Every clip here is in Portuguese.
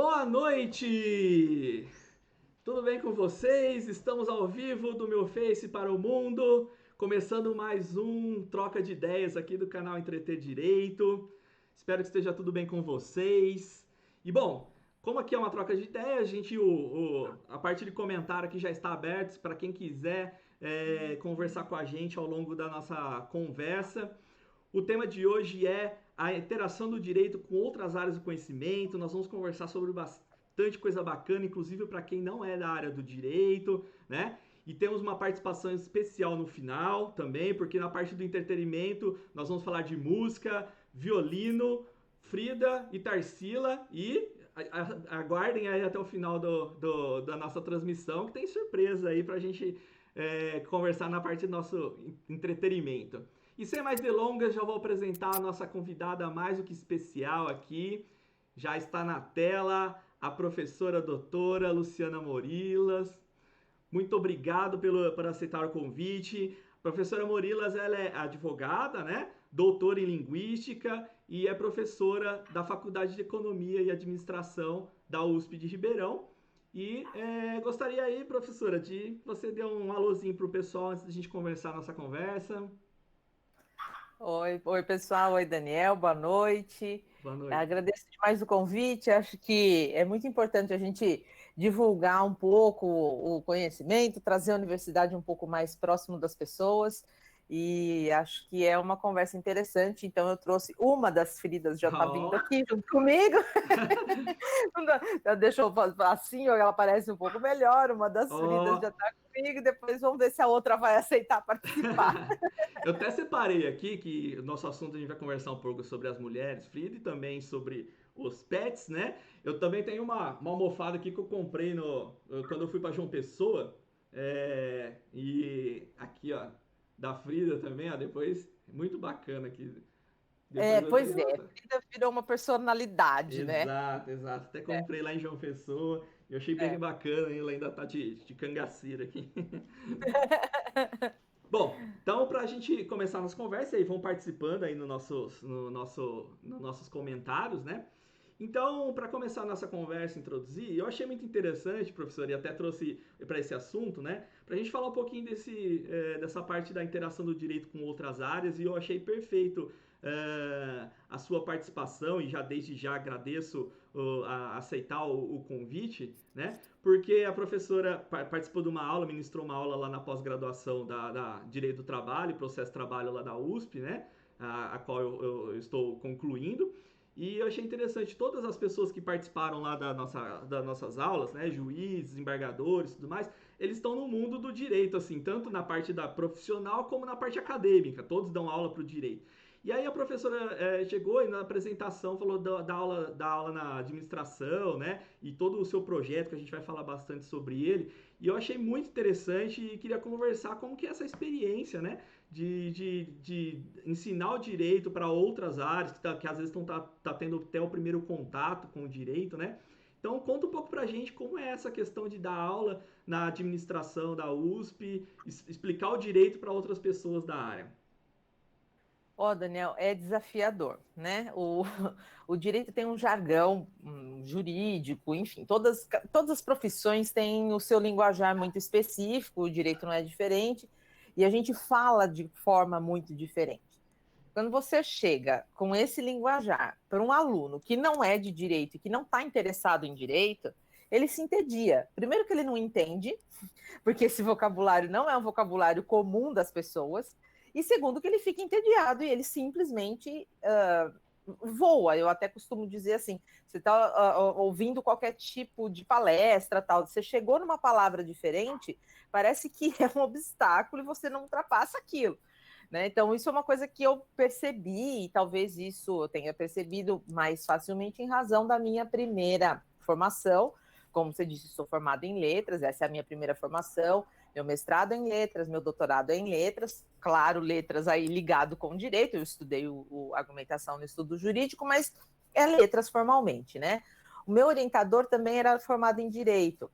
Boa noite! Tudo bem com vocês? Estamos ao vivo do meu Face para o mundo, começando mais um troca de ideias aqui do canal Entreter Direito. Espero que esteja tudo bem com vocês. E bom, como aqui é uma troca de ideias, a parte de comentário aqui já está aberta para quem quiser conversar com a gente ao longo da nossa conversa. O tema de hoje é a interação do direito com outras áreas do conhecimento. Nós vamos conversar sobre bastante coisa bacana, inclusive para quem não é da área do direito, né? E temos uma participação especial no final também, porque na parte do entretenimento nós vamos falar de música, violino, Frida e Tarsila. E aguardem aí até o final da nossa transmissão, que tem surpresa aí para a gente conversar na parte do nosso entretenimento. E sem mais delongas, já vou apresentar a nossa convidada mais do que especial aqui. Já está na tela a professora doutora Luciana Morilas. Muito obrigado por aceitar o convite. A professora Morilas, ela é advogada, né? Doutora em Linguística e é professora da Faculdade de Economia e Administração da USP de Ribeirão. E gostaria aí, professora, de você dar um alôzinho para o pessoal antes de a gente conversar a nossa conversa. Oi, pessoal. Oi, Daniel. Boa noite. Boa noite. Agradeço demais o convite. Acho que é muito importante a gente divulgar um pouco o conhecimento, trazer a universidade um pouco mais próximo das pessoas. E acho que é uma conversa interessante. Então, eu trouxe uma das feridas, já está vindo Oh. aqui junto comigo. Deixa eu assim, ela parece um pouco melhor. Uma das feridas já Oh. está comigo. Depois vamos ver se a outra vai aceitar participar. Eu até separei aqui que o nosso assunto a gente vai conversar um pouco sobre as mulheres, Frida, e também sobre os pets, né? Eu também tenho uma almofada aqui que eu comprei quando eu fui para João Pessoa. E aqui, ó, da Frida também, ó, depois, muito bacana aqui. Depois eu Pois tenho é, outra. vida virou uma personalidade, né? Exato, exato. Até comprei lá em João Pessoa. Eu achei bem É. bacana, ela ainda tá de cangaceira aqui. Bom, então para a gente começar a nossa conversa aí, vão participando aí nos nossos comentários, né? Então, para começar a nossa conversa, introduzir, eu achei muito interessante, professor, e até trouxe para esse assunto, né? Para a gente falar um pouquinho dessa parte da interação do direito com outras áreas, e eu achei perfeito a sua participação, e já desde já agradeço a aceitar o convite, né? Porque a professora participou de uma aula, ministrou uma aula lá na pós-graduação da Direito do Trabalho, Processo de Trabalho lá da USP, né? A qual eu estou concluindo. E eu achei interessante, todas as pessoas que participaram lá das nossas aulas, né, juízes, embargadores e tudo mais, eles estão no mundo do direito, assim, tanto na parte da profissional como na parte acadêmica, todos dão aula para o direito. E aí a professora chegou e na apresentação falou da aula na administração, né, e todo o seu projeto, que a gente vai falar bastante sobre ele, e eu achei muito interessante e queria conversar como que é essa experiência, né, de ensinar o direito para outras áreas que às vezes estão tendo até o primeiro contato com o direito, né? Então conta um pouco para a gente como é essa questão de dar aula na administração da USP, explicar o direito para outras pessoas da área. Daniel, é desafiador, né? O direito tem um jargão jurídico, enfim, todas as profissões têm o seu linguajar muito específico, o direito não é diferente, e a gente fala de forma muito diferente. Quando você chega com esse linguajar para um aluno que não é de direito e que não está interessado em direito, ele se entedia. Primeiro que ele não entende, porque esse vocabulário não é um vocabulário comum das pessoas, e segundo que ele fica entediado e ele simplesmente voa. Eu até costumo dizer assim, você está ouvindo qualquer tipo de palestra, tal, você chegou numa palavra diferente, parece que é um obstáculo e você não ultrapassa aquilo. Né? Então, isso é uma coisa que eu percebi, e talvez isso eu tenha percebido mais facilmente em razão da minha primeira formação. Como você disse, sou formada em letras, essa é a minha primeira formação, meu mestrado em letras, meu doutorado é em letras, claro, letras aí ligado com direito, eu estudei argumentação no estudo jurídico, mas é letras formalmente, né? O meu orientador também era formado em direito.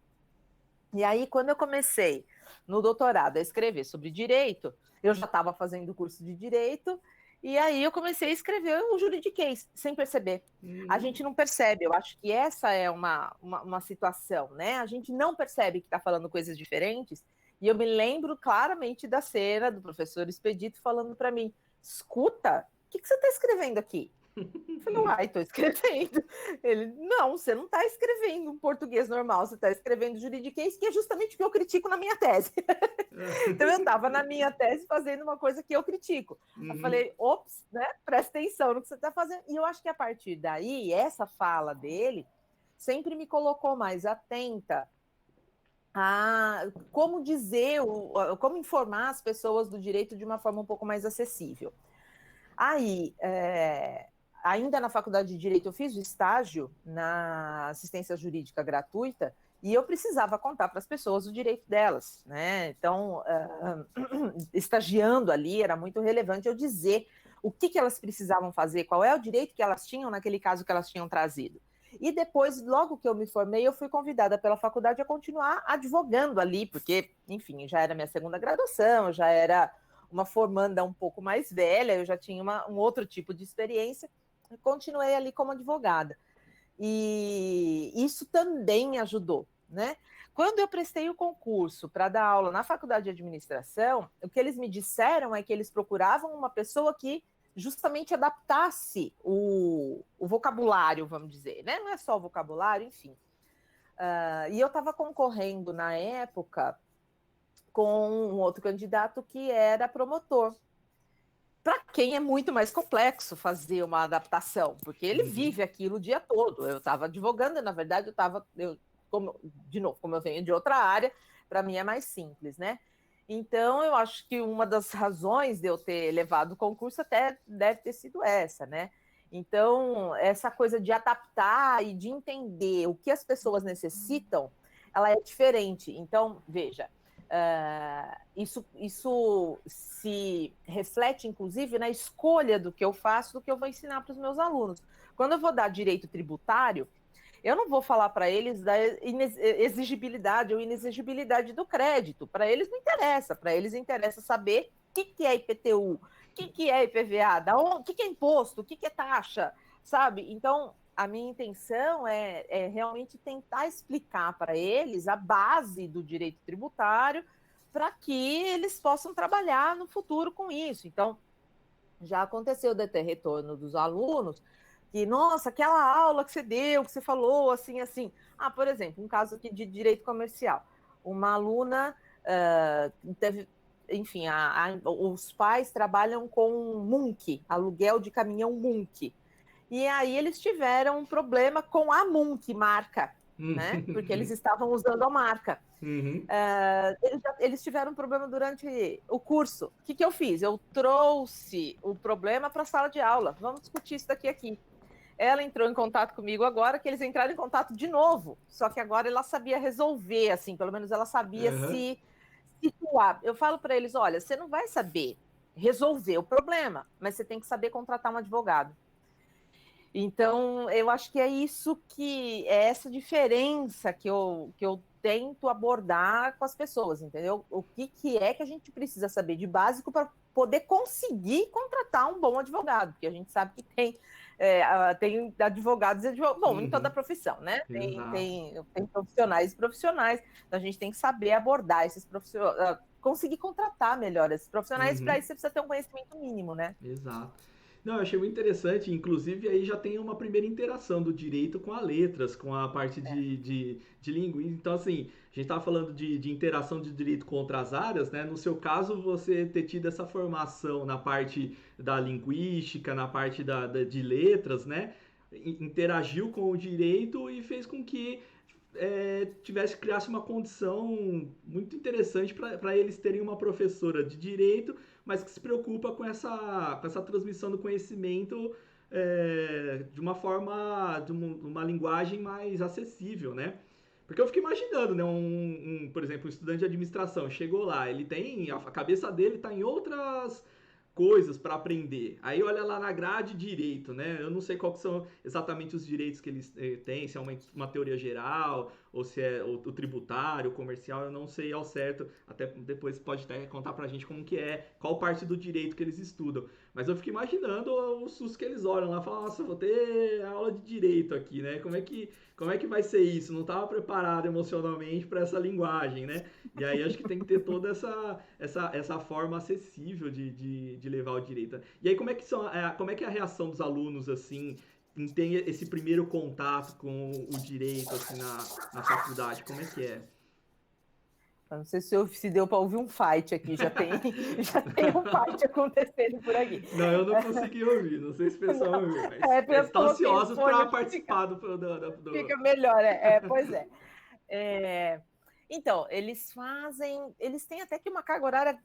E aí, quando eu comecei no doutorado a escrever sobre direito, eu já estava fazendo curso de direito E aí eu comecei a escrever o juridiquês, sem perceber. A gente não percebe, eu acho que essa é uma situação, né? A gente não percebe que está falando coisas diferentes, e eu me lembro claramente da cena do professor Expedito falando para mim, escuta, o que você está escrevendo aqui? Eu falei, uai, estou escrevendo. Ele, não, você não está escrevendo um português normal, você está escrevendo juridiquês, que é justamente o que eu critico na minha tese. Então eu estava na minha tese fazendo uma coisa que eu critico. Eu falei, ops, né? Presta atenção no que você está fazendo. E eu acho que a partir daí, essa fala dele sempre me colocou mais atenta a como dizer, como informar as pessoas do direito de uma forma um pouco mais acessível. Aí, ainda na faculdade de Direito, eu fiz o estágio na assistência jurídica gratuita e eu precisava contar para as pessoas o direito delas, né? Então, estagiando ali, era muito relevante eu dizer o que elas precisavam fazer, qual é o direito que elas tinham naquele caso que elas tinham trazido. E depois, logo que eu me formei, eu fui convidada pela faculdade a continuar advogando ali, porque, enfim, já era minha segunda graduação, já era uma formanda um pouco mais velha, eu já tinha um outro tipo de experiência, e continuei ali como advogada. E isso também me ajudou, né? Quando eu prestei o concurso para dar aula na faculdade de administração, o que eles me disseram é que eles procuravam uma pessoa que justamente adaptasse o vocabulário, vamos dizer, né? Não é só o vocabulário, enfim. E eu estava concorrendo na época com um outro candidato que era promotor. Para quem é muito mais complexo fazer uma adaptação, porque ele vive aquilo o dia todo. Eu estava advogando, na verdade, de novo, como eu venho de outra área, para mim é mais simples, né? Então, eu acho que uma das razões de eu ter levado o concurso até deve ter sido essa, né? Então, essa coisa de adaptar e de entender o que as pessoas necessitam, ela é diferente. Então, veja, isso se reflete, inclusive, na escolha do que eu faço, do que eu vou ensinar para os meus alunos. Quando eu vou dar direito tributário, eu não vou falar para eles da exigibilidade ou inexigibilidade do crédito. Para eles não interessa. Para eles interessa saber o que é IPTU, o que é IPVA, o que é imposto, o que é taxa, sabe? Então, a minha intenção é realmente tentar explicar para eles a base do direito tributário para que eles possam trabalhar no futuro com isso. Então, já aconteceu de ter retorno dos alunos que, nossa, aquela aula que você deu, que você falou, assim, assim. Por exemplo, um caso aqui de direito comercial. Uma aluna teve, enfim, os pais trabalham com Munk, aluguel de caminhão Munk. E aí eles tiveram um problema com a Munk marca, né? Porque eles estavam usando a marca. Eles tiveram um problema durante o curso. O que eu fiz? Eu trouxe o problema para a sala de aula. Vamos discutir isso aqui. Ela entrou em contato comigo agora, que eles entraram em contato de novo. Só que agora ela sabia resolver, assim, pelo menos ela sabia se situar. Eu falo para eles, olha, você não vai saber resolver o problema, mas você tem que saber contratar um advogado. Então, eu acho que é isso é essa diferença que eu tento abordar com as pessoas, entendeu? O que é que a gente precisa saber de básico para poder conseguir contratar um bom advogado, porque a gente sabe que tem advogados e advogados, bom, em toda a profissão, né? Tem profissionais e profissionais, então a gente tem que saber abordar esses profissionais, conseguir contratar melhor esses profissionais, para isso você precisa ter um conhecimento mínimo, né? Exato. Não, eu achei muito interessante, inclusive aí já tem uma primeira interação do direito com a letras, com a parte de linguística. Então, assim, a gente estava falando de interação de direito com outras áreas, né? No seu caso, você ter tido essa formação na parte da linguística, na parte de letras, né? Interagiu com o direito e fez com que criasse uma condição muito interessante para eles terem uma professora de direito, mas que se preocupa com essa transmissão do conhecimento de uma forma, de uma linguagem mais acessível, né? Porque eu fico imaginando, né? Por exemplo, um estudante de administração chegou lá, ele tem, a cabeça dele está em outras coisas para aprender. Aí olha lá na grade direito, né? Eu não sei quais são exatamente os direitos que eles têm, se é uma teoria geral ou se é o tributário, o comercial, eu não sei ao certo, até depois pode até contar pra gente como que é, qual parte do direito que eles estudam. Mas eu fico imaginando o susto que eles olham lá e falam, nossa, vou ter aula de direito aqui, né? Como é que vai ser isso? Não estava preparado emocionalmente para essa linguagem, né? E aí acho que tem que ter toda essa forma acessível de levar o direito. E aí como é que é a reação dos alunos, assim, em ter esse primeiro contato com o direito, assim, na faculdade? Como é que é? Eu não sei se deu para ouvir um fight aqui, já tem, já tem um fight acontecendo por aqui. Não, eu não consegui ouvir, não sei se o pessoal ouviu, mas Eu estão coloquei o ansiosos para fone, participar fica melhor, pois é. Então, eles têm até que uma carga horária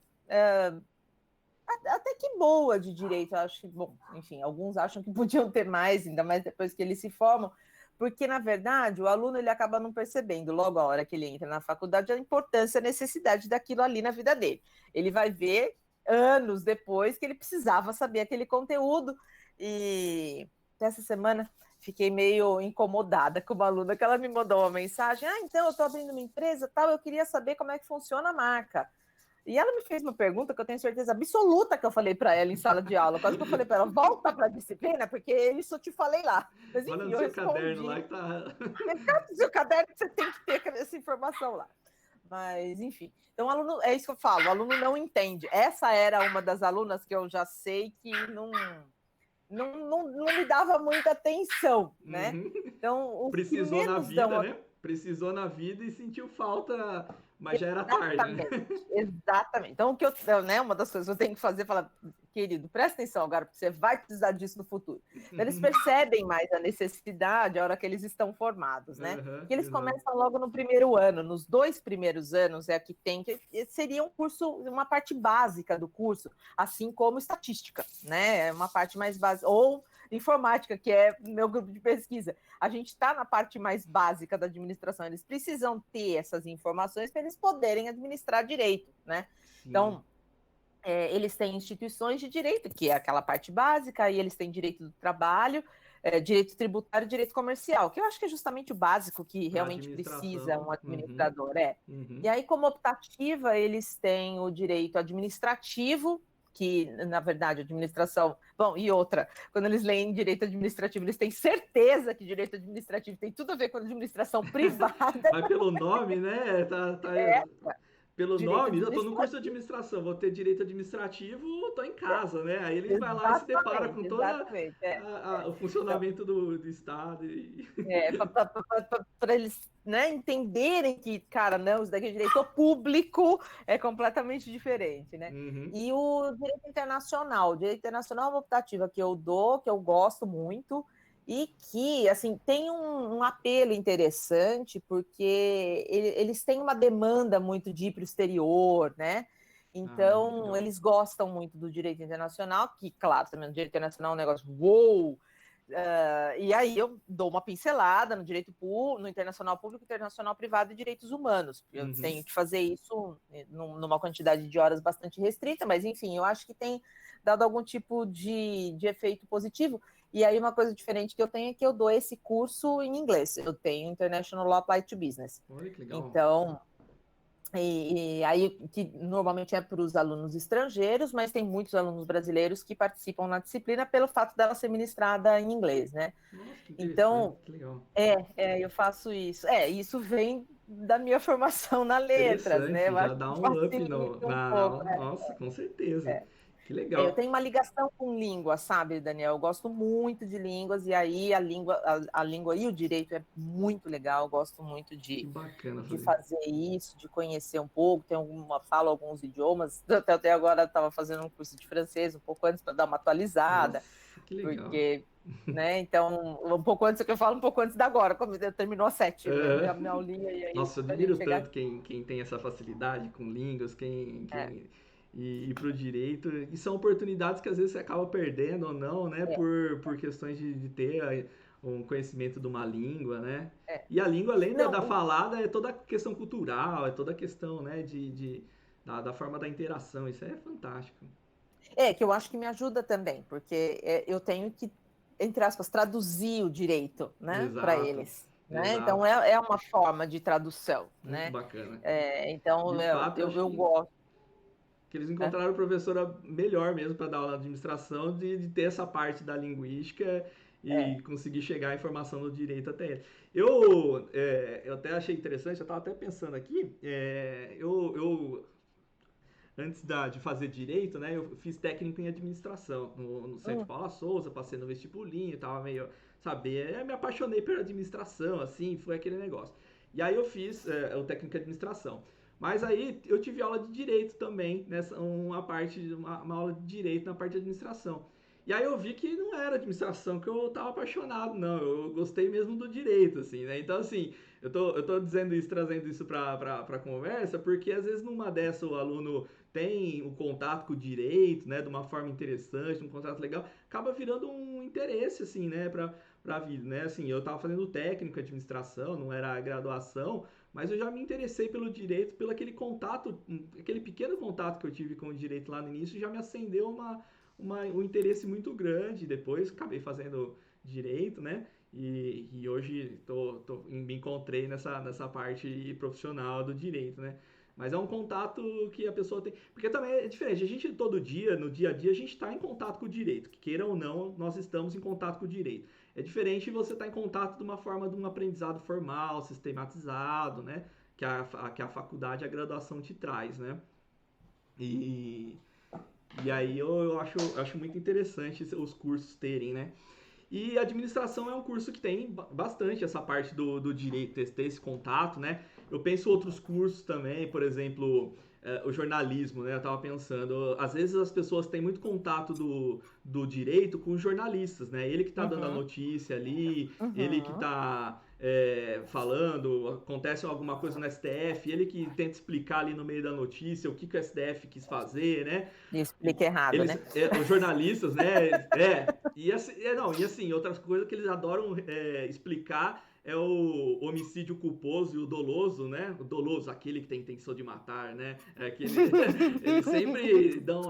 até que boa de direito, eu acho que, bom, enfim, alguns acham que podiam ter mais, ainda mais depois que eles se formam, porque, na verdade, o aluno ele acaba não percebendo, logo a hora que ele entra na faculdade, a importância, a necessidade daquilo ali na vida dele. Ele vai ver anos depois que ele precisava saber aquele conteúdo, e essa semana fiquei meio incomodada com uma aluna, que ela me mandou uma mensagem, então, eu estou abrindo uma empresa, tal, eu queria saber como é que funciona a marca. E ela me fez uma pergunta que eu tenho certeza absoluta que eu falei para ela em sala de aula. Quase que eu falei para ela, volta para a disciplina, porque isso eu te falei lá. Mas Olha enfim, no eu seu caderno lá respondi. que tá. No seu caderno você tem que ter essa informação lá. Mas, enfim. Então, o aluno, é isso que eu falo, o aluno não entende. Essa era uma das alunas que eu já sei que não me dava muita atenção, né? Uhum. Então, os que Precisou na menos vida, dão né? Precisou na vida e sentiu falta, mas já era tarde, né? exatamente, exatamente. Então, né, uma das coisas que eu tenho que fazer é falar, querido, presta atenção agora, porque você vai precisar disso no futuro. Então, eles percebem mais a necessidade a hora que eles estão formados, né? Uhum, Que eles uhum. começam logo no primeiro ano, nos 2 primeiros anos é que tem, que seria um curso, uma parte básica do curso, assim como estatística, né? É uma parte mais básica, ou informática, que é meu grupo de pesquisa. A gente está na parte mais básica da administração, eles precisam ter essas informações para eles poderem administrar direito, né? Sim. Então, eles têm instituições de direito, que é aquela parte básica, e eles têm direito do trabalho, direito tributário e direito comercial, que eu acho que é justamente o básico que Para realmente precisa administração. um Uhum, administrador. E uhum. aí, como optativa, eles têm o direito administrativo, que, na verdade, administração... Bom, e outra, quando eles leem direito administrativo, eles têm certeza que direito administrativo tem tudo a ver com administração privada. Mas pelo nome, né? Pelo Direito nome, eu tô no curso de administrativo. administração, vou ter direito administrativo, tô em casa, né? Aí ele vai lá e se depara com Exatamente, todo exatamente. o Então, funcionamento do Estado. para eles, né, entenderem que, cara, não, isso daqui é direito público, é completamente diferente, né? Uhum. E o direito internacional é uma optativa que eu dou, que eu gosto muito, e que, assim, tem um apelo interessante, porque eles têm uma demanda muito de ir para o exterior, né? Ah, Então, legal. eles gostam muito do direito internacional, que, claro, também o direito internacional é um negócio, uou! E aí eu dou uma pincelada no direito público, no internacional público, internacional privado e direitos humanos. Eu Uhum. tenho que fazer isso numa quantidade de horas bastante restrita, mas enfim, eu acho que tem dado algum tipo de efeito positivo. E aí uma coisa diferente que eu tenho é que eu dou esse curso em inglês. Eu tenho International Law Applied to Business. Olha que legal. Então, e aí, que normalmente é para os alunos estrangeiros, mas tem muitos alunos brasileiros que participam na disciplina pelo fato dela ser ministrada em inglês, né? Nossa, que interessante, Então, que legal. eu faço isso. Isso vem da minha formação na letras, né? Interessante, Eu já acho dá que um up facilita um na pouco. aula. Nossa, com certeza. É. Que Eu legal. tenho uma ligação com língua, sabe, Daniel? Eu gosto muito de línguas, e aí a língua e o direito é muito legal. Eu gosto muito Que bacana de fazer. fazer isso, de conhecer um pouco, falo alguns idiomas, até agora estava fazendo um curso de francês um pouco antes para dar uma atualizada, Nossa, que legal. porque, né, então, um pouco antes, que eu falo um pouco antes da agora, como terminou às 7, minha aulinha, e aí Nossa, eu a gente admiro chegar tanto aqui. quem tem essa facilidade com línguas, É, e pro direito. E são oportunidades que às vezes você acaba perdendo ou não, né? é, Por questões de ter um conhecimento de uma língua, né? é. E a língua, além da Não, falada, é toda a questão cultural, é toda a questão, né, da forma da interação. Isso é fantástico. que eu acho que me ajuda também, porque eu tenho que, entre aspas, traduzir o direito, né, para Exato. eles. né? Então é uma forma de tradução, muito né? bacana. Então De fato, eu gosto. Que eles encontraram a professora melhor mesmo para dar aula de administração, de ter essa parte da linguística e conseguir chegar a informação do direito até ele. Eu até achei interessante, eu estava até pensando aqui, antes de fazer direito, né, eu fiz técnico em administração no Centro Paula Souza, passei no vestibulinho, tava meio, sabe, me apaixonei pela administração, assim, foi aquele negócio. E aí eu fiz o técnico em administração. Mas aí eu tive aula de direito também, uma aula de direito na parte de administração. E aí eu vi que não era administração que eu tava apaixonado, não. Eu gostei mesmo do direito, assim, né? Então, assim, eu tô dizendo isso, trazendo isso pra conversa, porque às vezes numa dessa o aluno tem o contato com o direito, né, de uma forma interessante, um contato legal, acaba virando um interesse, assim, né, pra vida, né? Assim, eu tava fazendo técnico em administração, não era a graduação, mas eu já me interessei pelo direito, pelo aquele contato, aquele pequeno contato que eu tive com o direito lá no início, já me acendeu um interesse muito grande. Depois acabei fazendo direito, né? E hoje me encontrei nessa parte profissional do direito, né? Mas é um contato que a pessoa tem. Porque também é diferente. A gente todo dia, no dia a dia, a gente está em contato com o direito. Que queira ou não, nós estamos em contato com o direito. É diferente você estar em contato de uma forma de um aprendizado formal, sistematizado, né? Que a faculdade, a graduação te traz, né? E, e aí eu acho muito interessante os cursos terem, né? E administração é um curso que tem bastante essa parte do direito, ter esse contato, né? Eu penso outros cursos também, por exemplo, o jornalismo, né? Eu tava pensando, às vezes as pessoas têm muito contato do direito com os jornalistas, né? Ele que tá dando a notícia ali, ele que tá falando, acontece alguma coisa no STF, ele que tenta explicar ali no meio da notícia o que o STF quis fazer, né? E explica errado, né? Os jornalistas, né? E assim, outras coisas que eles adoram explicar é o homicídio culposo e o doloso, né? O doloso, aquele que tem intenção de matar, né? Eles sempre dão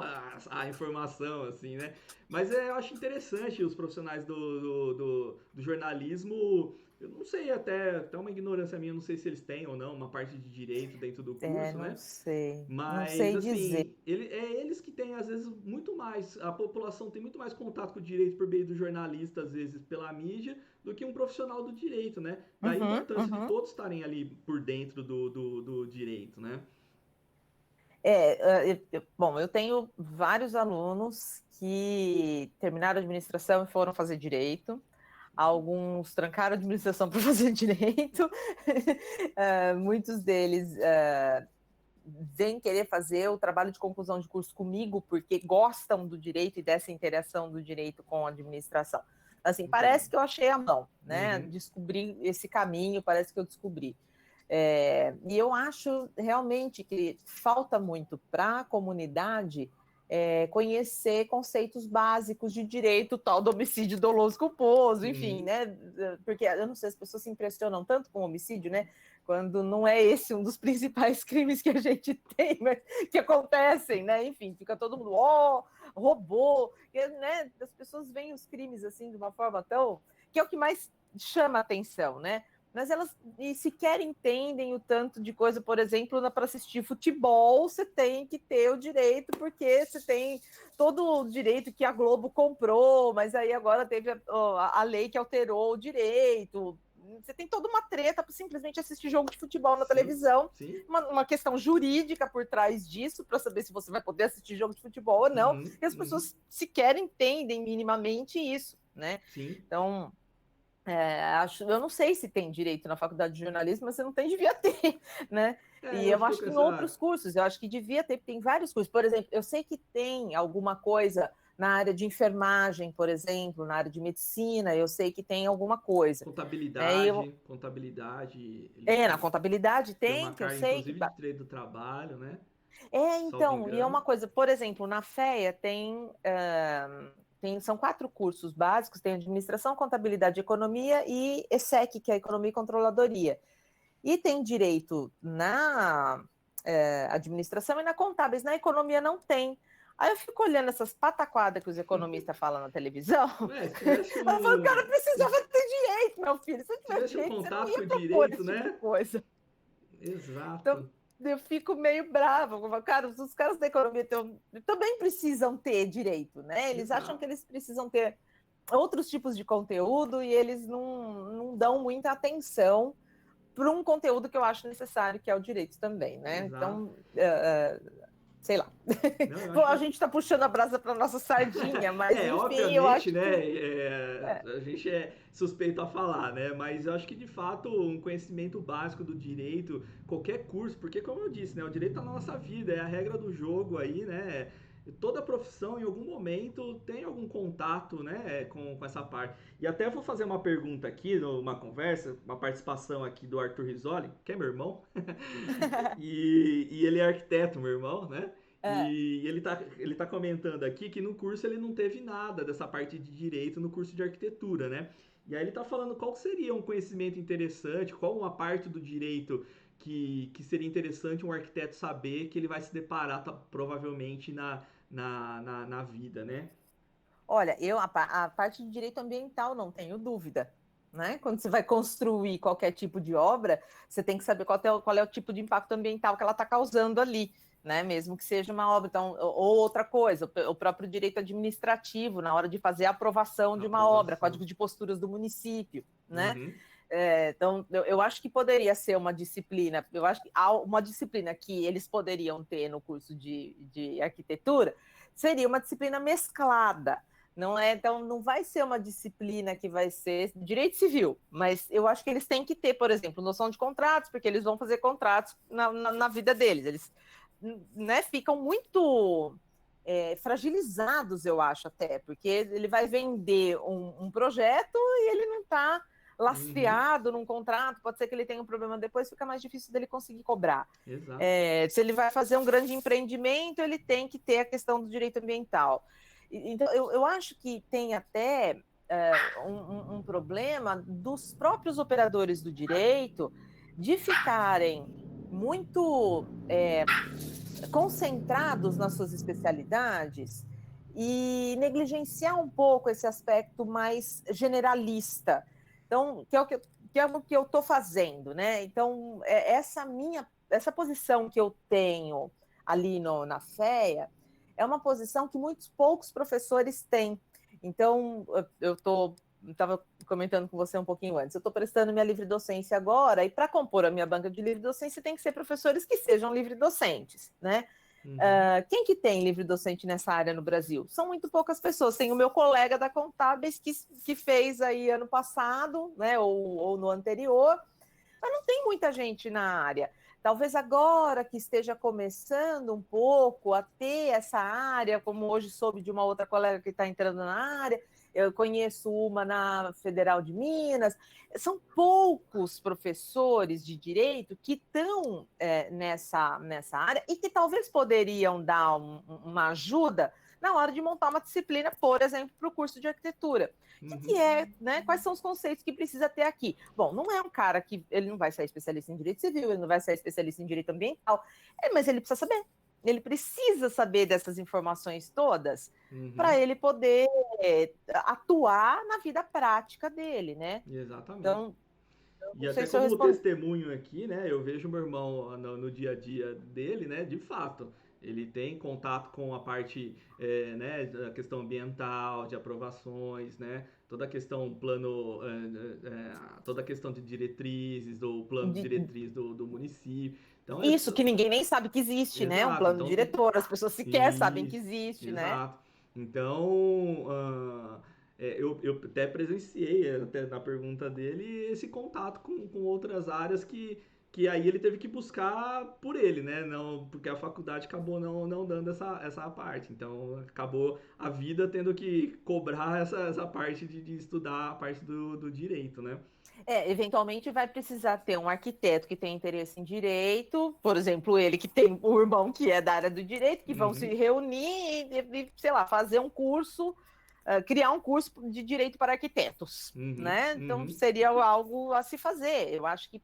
a informação, assim, né? Mas eu acho interessante os profissionais do jornalismo. Eu não sei, até uma ignorância minha, não sei se eles têm ou não uma parte de direito dentro do curso, Não né? sei. Não Mas, sei dizer. assim, eles que têm, às vezes, muito mais. A população tem muito mais contato com o direito por meio do jornalista, às vezes, pela mídia, do que um profissional do direito, né? Da importância de todos estarem ali por dentro do direito, né? Bom, eu tenho vários alunos que terminaram a administração e foram fazer direito. Alguns trancaram a administração para fazer direito. Muitos deles vêm querer fazer o trabalho de conclusão de curso comigo porque gostam do direito e dessa interação do direito com a administração. Assim, parece que eu achei a mão, né? Descobri esse caminho, parece que eu descobri. E eu acho realmente que falta muito para a comunidade conhecer conceitos básicos de direito, tal do homicídio doloso culposo, enfim, né? Porque eu não sei, as pessoas se impressionam tanto com o homicídio, né? Quando não é esse um dos principais crimes que a gente tem, mas que acontecem, né? Enfim, fica todo mundo, roubou, né? As pessoas veem os crimes assim de uma forma tão que é o que mais chama a atenção, né? Mas elas sequer entendem o tanto de coisa, por exemplo, para assistir futebol, você tem que ter o direito, porque você tem todo o direito que a Globo comprou, mas aí agora teve a lei que alterou o direito. Você tem toda uma treta para simplesmente assistir jogo de futebol na televisão, uma questão jurídica por trás disso, para saber se você vai poder assistir jogo de futebol ou não, e as pessoas sequer entendem minimamente isso, né? Então, eu não sei se tem direito na faculdade de jornalismo, mas você não tem, devia ter, né? E eu acho que em outros cursos, eu acho que devia ter, tem vários cursos. Por exemplo, eu sei que tem alguma coisa na área de enfermagem, por exemplo, na área de medicina, eu sei que tem alguma coisa. Contabilidade. Na contabilidade tem uma que eu carga, sei que... inclusive, de direito do trabalho, né? Então, e é uma coisa, por exemplo, na FEA são 4 cursos básicos, tem administração, contabilidade, economia e ESEC, que é economia e controladoria. E tem direito na administração e na contábeis. Na economia não tem. Aí eu fico olhando essas pataquadas que os economistas falam na televisão. Se tivesse Eu falo, cara, precisava ter direito, meu filho. Se eu tivesse um direito, você não contato com ia o propor direito, esse tipo de né? coisa. Então, Exato. eu fico meio brava. Eu falo, cara, os caras da economia também precisam ter direito, né? Eles acham que Exato. eles precisam ter outros tipos de conteúdo e eles não dão muita atenção para um conteúdo que eu acho necessário, que é o direito também, né? Exato. Então, sei lá. Não, eu Bom, a acho... gente está puxando a brasa para nossa sardinha, mas enfim, eu obviamente, acho né? que A gente é suspeito a falar, né? Mas eu acho que de fato um conhecimento básico do direito, qualquer curso, porque como eu disse, né? O direito tá na nossa vida, é a regra do jogo aí, né? Toda profissão em algum momento tem algum contato, né, com essa parte. E até vou fazer uma pergunta aqui, numa conversa, uma participação aqui do Arthur Risoli, que é meu irmão, e ele é arquiteto, meu irmão, né? E ele tá comentando aqui que no curso ele não teve nada dessa parte de direito no curso de arquitetura, né? E aí ele tá falando qual seria um conhecimento interessante, qual uma parte do direito que seria interessante um arquiteto saber que ele vai se deparar provavelmente na vida, né? olha, a parte de direito ambiental não tenho dúvida. Né? Quando você vai construir qualquer tipo de obra, você tem que saber qual é o tipo de impacto ambiental que ela está causando ali, né? Mesmo que seja uma obra. Então, ou outra coisa, o próprio direito administrativo, na hora de fazer a aprovação de uma obra, código de posturas do município, né? Uhum. Então, eu acho que poderia ser uma disciplina, eu acho que uma disciplina que eles poderiam ter no curso de arquitetura seria uma disciplina mesclada. Não é, então não vai ser uma disciplina que vai ser direito civil, mas eu acho que eles têm que ter, por exemplo, noção de contratos, porque eles vão fazer contratos na vida deles. Eles, né, ficam muito fragilizados, eu acho até, porque ele vai vender um projeto e ele não está lastreado num contrato, pode ser que ele tenha um problema depois, fica mais difícil dele conseguir cobrar. Exato. Se ele vai fazer um grande empreendimento, ele tem que ter a questão do direito ambiental. Então, eu acho que tem até um problema dos próprios operadores do direito de ficarem muito concentrados nas suas especialidades e negligenciar um pouco esse aspecto mais generalista. Então, que é o que eu estou fazendo, né? Então, essa posição que eu tenho ali na FEA é uma posição que muitos poucos professores têm. Então, eu estava comentando com você um pouquinho antes, eu estou prestando minha livre docência agora, e para compor a minha banca de livre docência tem que ser professores que sejam livre docentes, né? Quem que tem livre docente nessa área no Brasil? São muito poucas pessoas. Tem o meu colega da Contábeis que fez aí ano passado, né, ou no anterior, mas não tem muita gente na área. Talvez agora que esteja começando um pouco a ter essa área, como hoje soube de uma outra colega que está entrando na área, eu conheço uma na Federal de Minas, são poucos professores de direito que estão nessa área e que talvez poderiam dar uma ajuda na hora de montar uma disciplina, por exemplo, para o curso de arquitetura. O que é, né? Quais são os conceitos que precisa ter aqui? Bom, não é um cara que ele não vai ser especialista em direito civil, ele não vai ser especialista em direito ambiental, mas ele precisa saber. Ele precisa saber dessas informações todas para ele poder atuar na vida prática dele, né? Exatamente. Então, e até como testemunho aqui, né? Eu vejo meu irmão no dia a dia dele, né? De fato, ele tem contato com a parte, né? Da questão ambiental, de aprovações, né? Toda a questão plano, toda a questão de diretrizes, do plano de diretriz do município. Então, isso que ninguém nem sabe que existe, exato, né? Um plano então, diretor, as pessoas sequer sabem que existe, exato. né? Exato. Então, eu até presenciei, até na pergunta dele, esse contato com outras áreas que aí ele teve que buscar por ele, né? Não, porque a faculdade acabou não dando essa parte. Então, acabou a vida tendo que cobrar essa parte de estudar a parte do direito, né? Eventualmente vai precisar ter um arquiteto que tem interesse em direito, por exemplo, ele que tem o irmão que é da área do direito, que vão se reunir e, sei lá, fazer um curso, criar um curso de direito para arquitetos, né? Então seria algo a se fazer. Eu acho que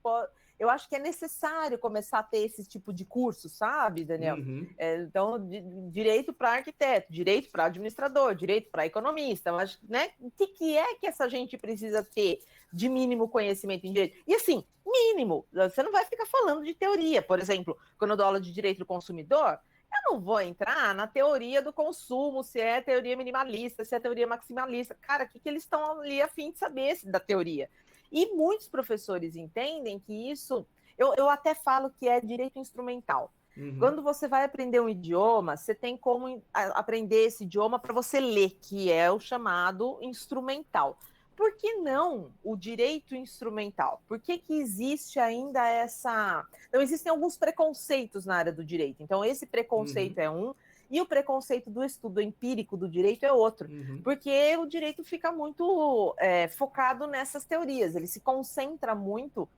eu acho que é necessário começar a ter esse tipo de curso, sabe, Daniel? Uhum. Então, direito para arquiteto, direito para administrador, direito para economista, eu acho, né? O que é que essa gente precisa ter de mínimo conhecimento em direito? E assim, mínimo, você não vai ficar falando de teoria. Por exemplo, quando eu dou aula de direito do consumidor, eu não vou entrar na teoria do consumo, se é teoria minimalista, se é teoria maximalista. Cara, o que eles estão ali a fim de saber da teoria? E muitos professores entendem que isso, eu até falo que é direito instrumental. Uhum. Quando você vai aprender um idioma, você tem como aprender esse idioma para você ler, que é o chamado instrumental. Por que não o direito instrumental? Por que existe ainda essa... Então, existem alguns preconceitos na área do direito. Então, esse preconceito é um, e o preconceito do estudo empírico do direito é outro. Porque o direito fica muito focado nessas teorias, ele se concentra muito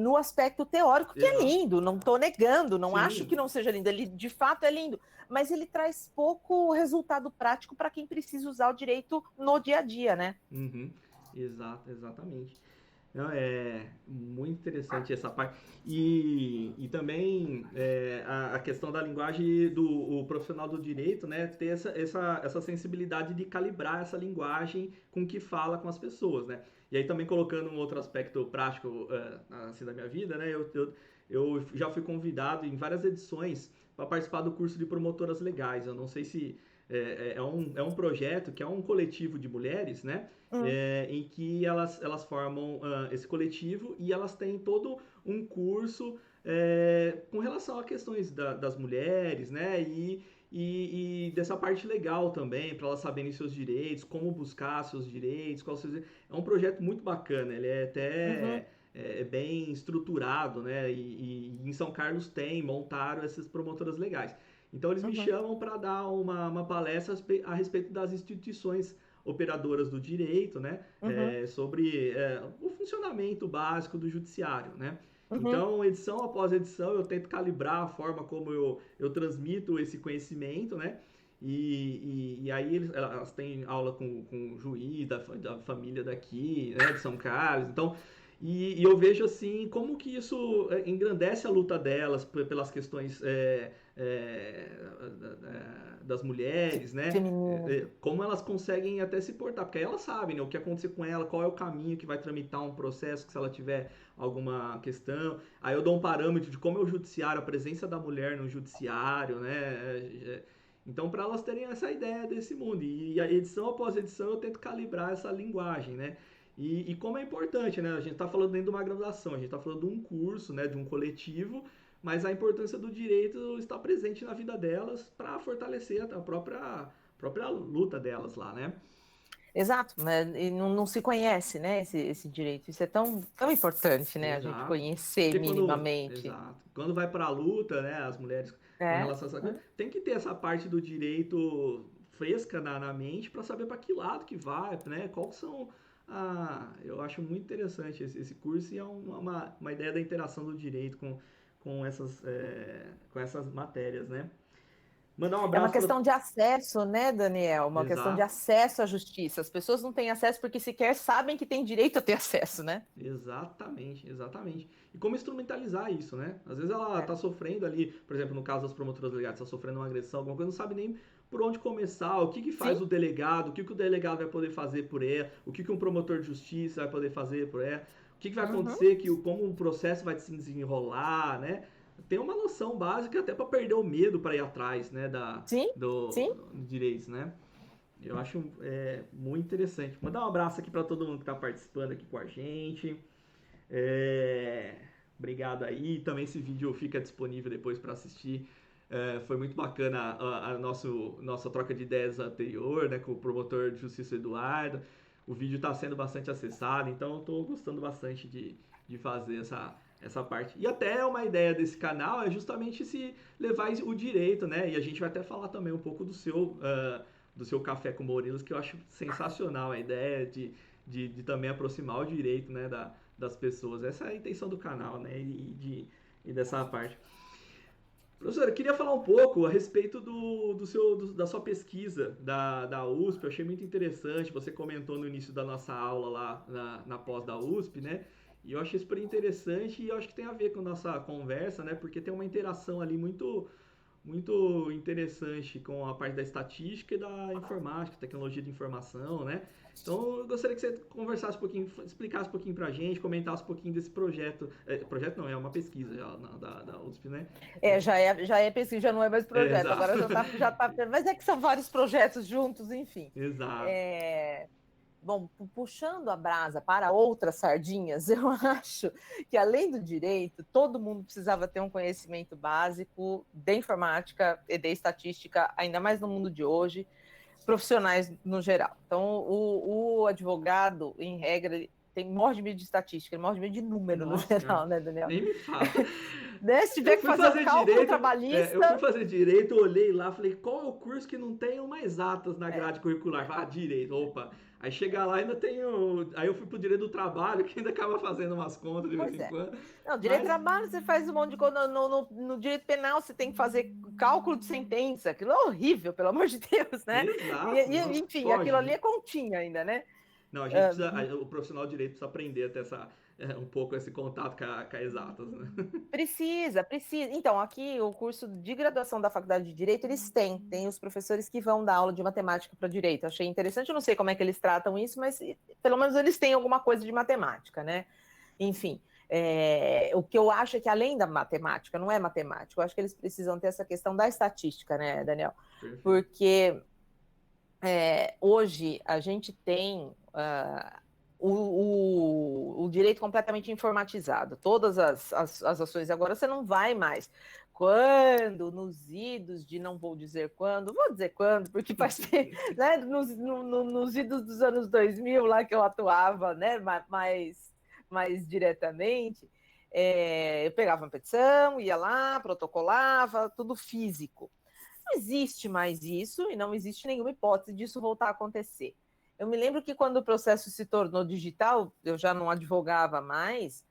no aspecto teórico, que é lindo, não estou negando, não acho que não seja lindo, ele de fato é lindo, mas ele traz pouco resultado prático para quem precisa usar o direito no dia a dia, né? Exatamente. Não, é muito interessante essa parte. E também a questão da linguagem do profissional do direito, né? Ter essa sensibilidade de calibrar essa linguagem com que fala com as pessoas, né? E aí também colocando um outro aspecto prático assim, da minha vida, né? Eu já fui convidado em várias edições para participar do curso de promotoras legais. Eu não sei se é um projeto que é um coletivo de mulheres, né? Em que elas formam esse coletivo e elas têm todo um curso com relação a questões das mulheres, né? E dessa parte legal também, para elas saberem seus direitos, como buscar seus direitos, é um projeto muito bacana, ele é até bem estruturado, né? E em São Carlos montaram essas promotoras legais. Então eles me chamam para dar uma palestra a respeito das instituições operadoras do direito, né? Sobre o funcionamento básico do judiciário, né? Então, edição após edição, eu tento calibrar a forma como eu transmito esse conhecimento, né? E aí elas têm aula com o juiz da família daqui, né? De São Carlos. Então, e eu vejo assim como que isso engrandece a luta delas pelas questões das mulheres, né? Como elas conseguem até se portar, porque aí elas sabem, né, o que aconteceu com ela, qual é o caminho que vai tramitar um processo, se ela tiver alguma questão. Aí eu dou um parâmetro de como é o judiciário, a presença da mulher no judiciário, né? Então, para elas terem essa ideia desse mundo. E a edição após edição eu tento calibrar essa linguagem, né? E como é importante, né? A gente está falando dentro de uma graduação, a gente está falando de um curso, né? De um coletivo, mas a importância do direito está presente na vida delas para fortalecer a própria luta delas lá, né? Exato, né? E não se conhece, né, esse direito. Isso é tão importante, né? Exato. A gente conhecer Porque minimamente. Exato. Quando vai para a luta, né, as mulheres com relação a essa coisa, tem que ter essa parte do direito fresca na mente para saber para que lado que vai, né? Qual são eu acho muito interessante esse curso e é uma ideia da interação do direito com essas matérias, né? Mandar um É uma abraço para... questão de acesso, né, Daniel? Uma questão de Exato. acesso à justiça. As pessoas não têm acesso porque sequer sabem que têm direito a ter acesso, né? Exatamente. E como instrumentalizar isso, né? Às vezes ela tá sofrendo ali, por exemplo, no caso das promotoras legais, tá sofrendo uma agressão, alguma coisa, não sabe nem por onde começar, o que faz o delegado, o que o delegado vai poder fazer por ela, o que um promotor de justiça vai poder fazer por ela, o que vai acontecer, como um processo vai se desenrolar, né? Tem uma noção básica até para perder o medo para ir atrás, né, do direitos, né? Eu acho muito interessante. Mandar um abraço aqui para todo mundo que está participando aqui com a gente. Obrigado aí. Também esse vídeo fica disponível depois para assistir. Foi muito bacana a nossa troca de ideias anterior, né, com o promotor de justiça Eduardo. O vídeo está sendo bastante acessado, então eu estou gostando bastante de fazer essa parte. E até uma ideia desse canal é justamente se levar o direito, né? E a gente vai até falar também um pouco do seu Café com Morilos, que eu acho sensacional a ideia de também aproximar o direito, né, das pessoas. Essa é a intenção do canal, né? E dessa parte. Professor, eu queria falar um pouco a respeito da sua pesquisa da USP. Eu achei muito interessante. Você comentou no início da nossa aula lá na pós da USP, né? E eu achei super interessante e eu acho que tem a ver com a nossa conversa, né? Porque tem uma interação ali muito interessante com a parte da estatística e da informática, tecnologia de informação, né? Então, eu gostaria que você conversasse um pouquinho, explicasse um pouquinho pra gente, comentasse um pouquinho desse projeto. Projeto não, é uma pesquisa já, da USP, né? Já é pesquisa, já não é mais projeto, Exato. agora já tá, mas é que são vários projetos juntos, enfim. Exato. É, bom, puxando a brasa para outras sardinhas, eu acho que além do direito, todo mundo precisava ter um conhecimento básico de informática e de estatística, ainda mais no mundo de hoje, profissionais no geral. Então, o advogado, em regra, ele morre de medo de estatística, ele morre de medo de número no Nossa senhora, geral, né, Daniel? nem me fala. Né? Se tiver Eu que fui fazer um fazer cálculo direito, eu fui trabalhista, fazer direito, olhei lá, falei, qual é o curso que não tem uma exatas na é, grade curricular? Ah, direito, opa. Aí chegar lá ainda tem o... Aí eu fui pro direito do trabalho, que ainda acaba fazendo umas contas de vez pois em é. quando. Não, direito do Mas, trabalho, você faz um monte de coisa. No direito penal, você tem que fazer cálculo de sentença. Aquilo é horrível, pelo amor de Deus, né? exato, não, Enfim, aquilo ali foge. é continha ainda, né? Não, a gente precisa, o profissional de direito precisa aprender até um pouco esse contato com a exatas, né? Precisa. Então, aqui o curso de graduação da Faculdade de Direito, eles têm os professores que vão dar aula de matemática para direito. Achei interessante, eu não sei como é que eles tratam isso, mas pelo menos eles têm alguma coisa de matemática, né? Enfim, o que eu acho é que além da matemática, não é matemática, eu acho que eles precisam ter essa questão da estatística, né, Daniel? Perfeito. Porque hoje a gente tem o direito completamente informatizado. Todas as ações agora você não vai mais. Quando, nos idos de não vou dizer quando, vou dizer quando, porque faz né, nos idos dos anos 2000, lá que eu atuava, né, mais diretamente, eu pegava uma petição, ia lá, protocolava, tudo físico. Não existe mais isso e não existe nenhuma hipótese disso voltar a acontecer. Eu me lembro que quando o processo se tornou digital, eu já não advogava mais,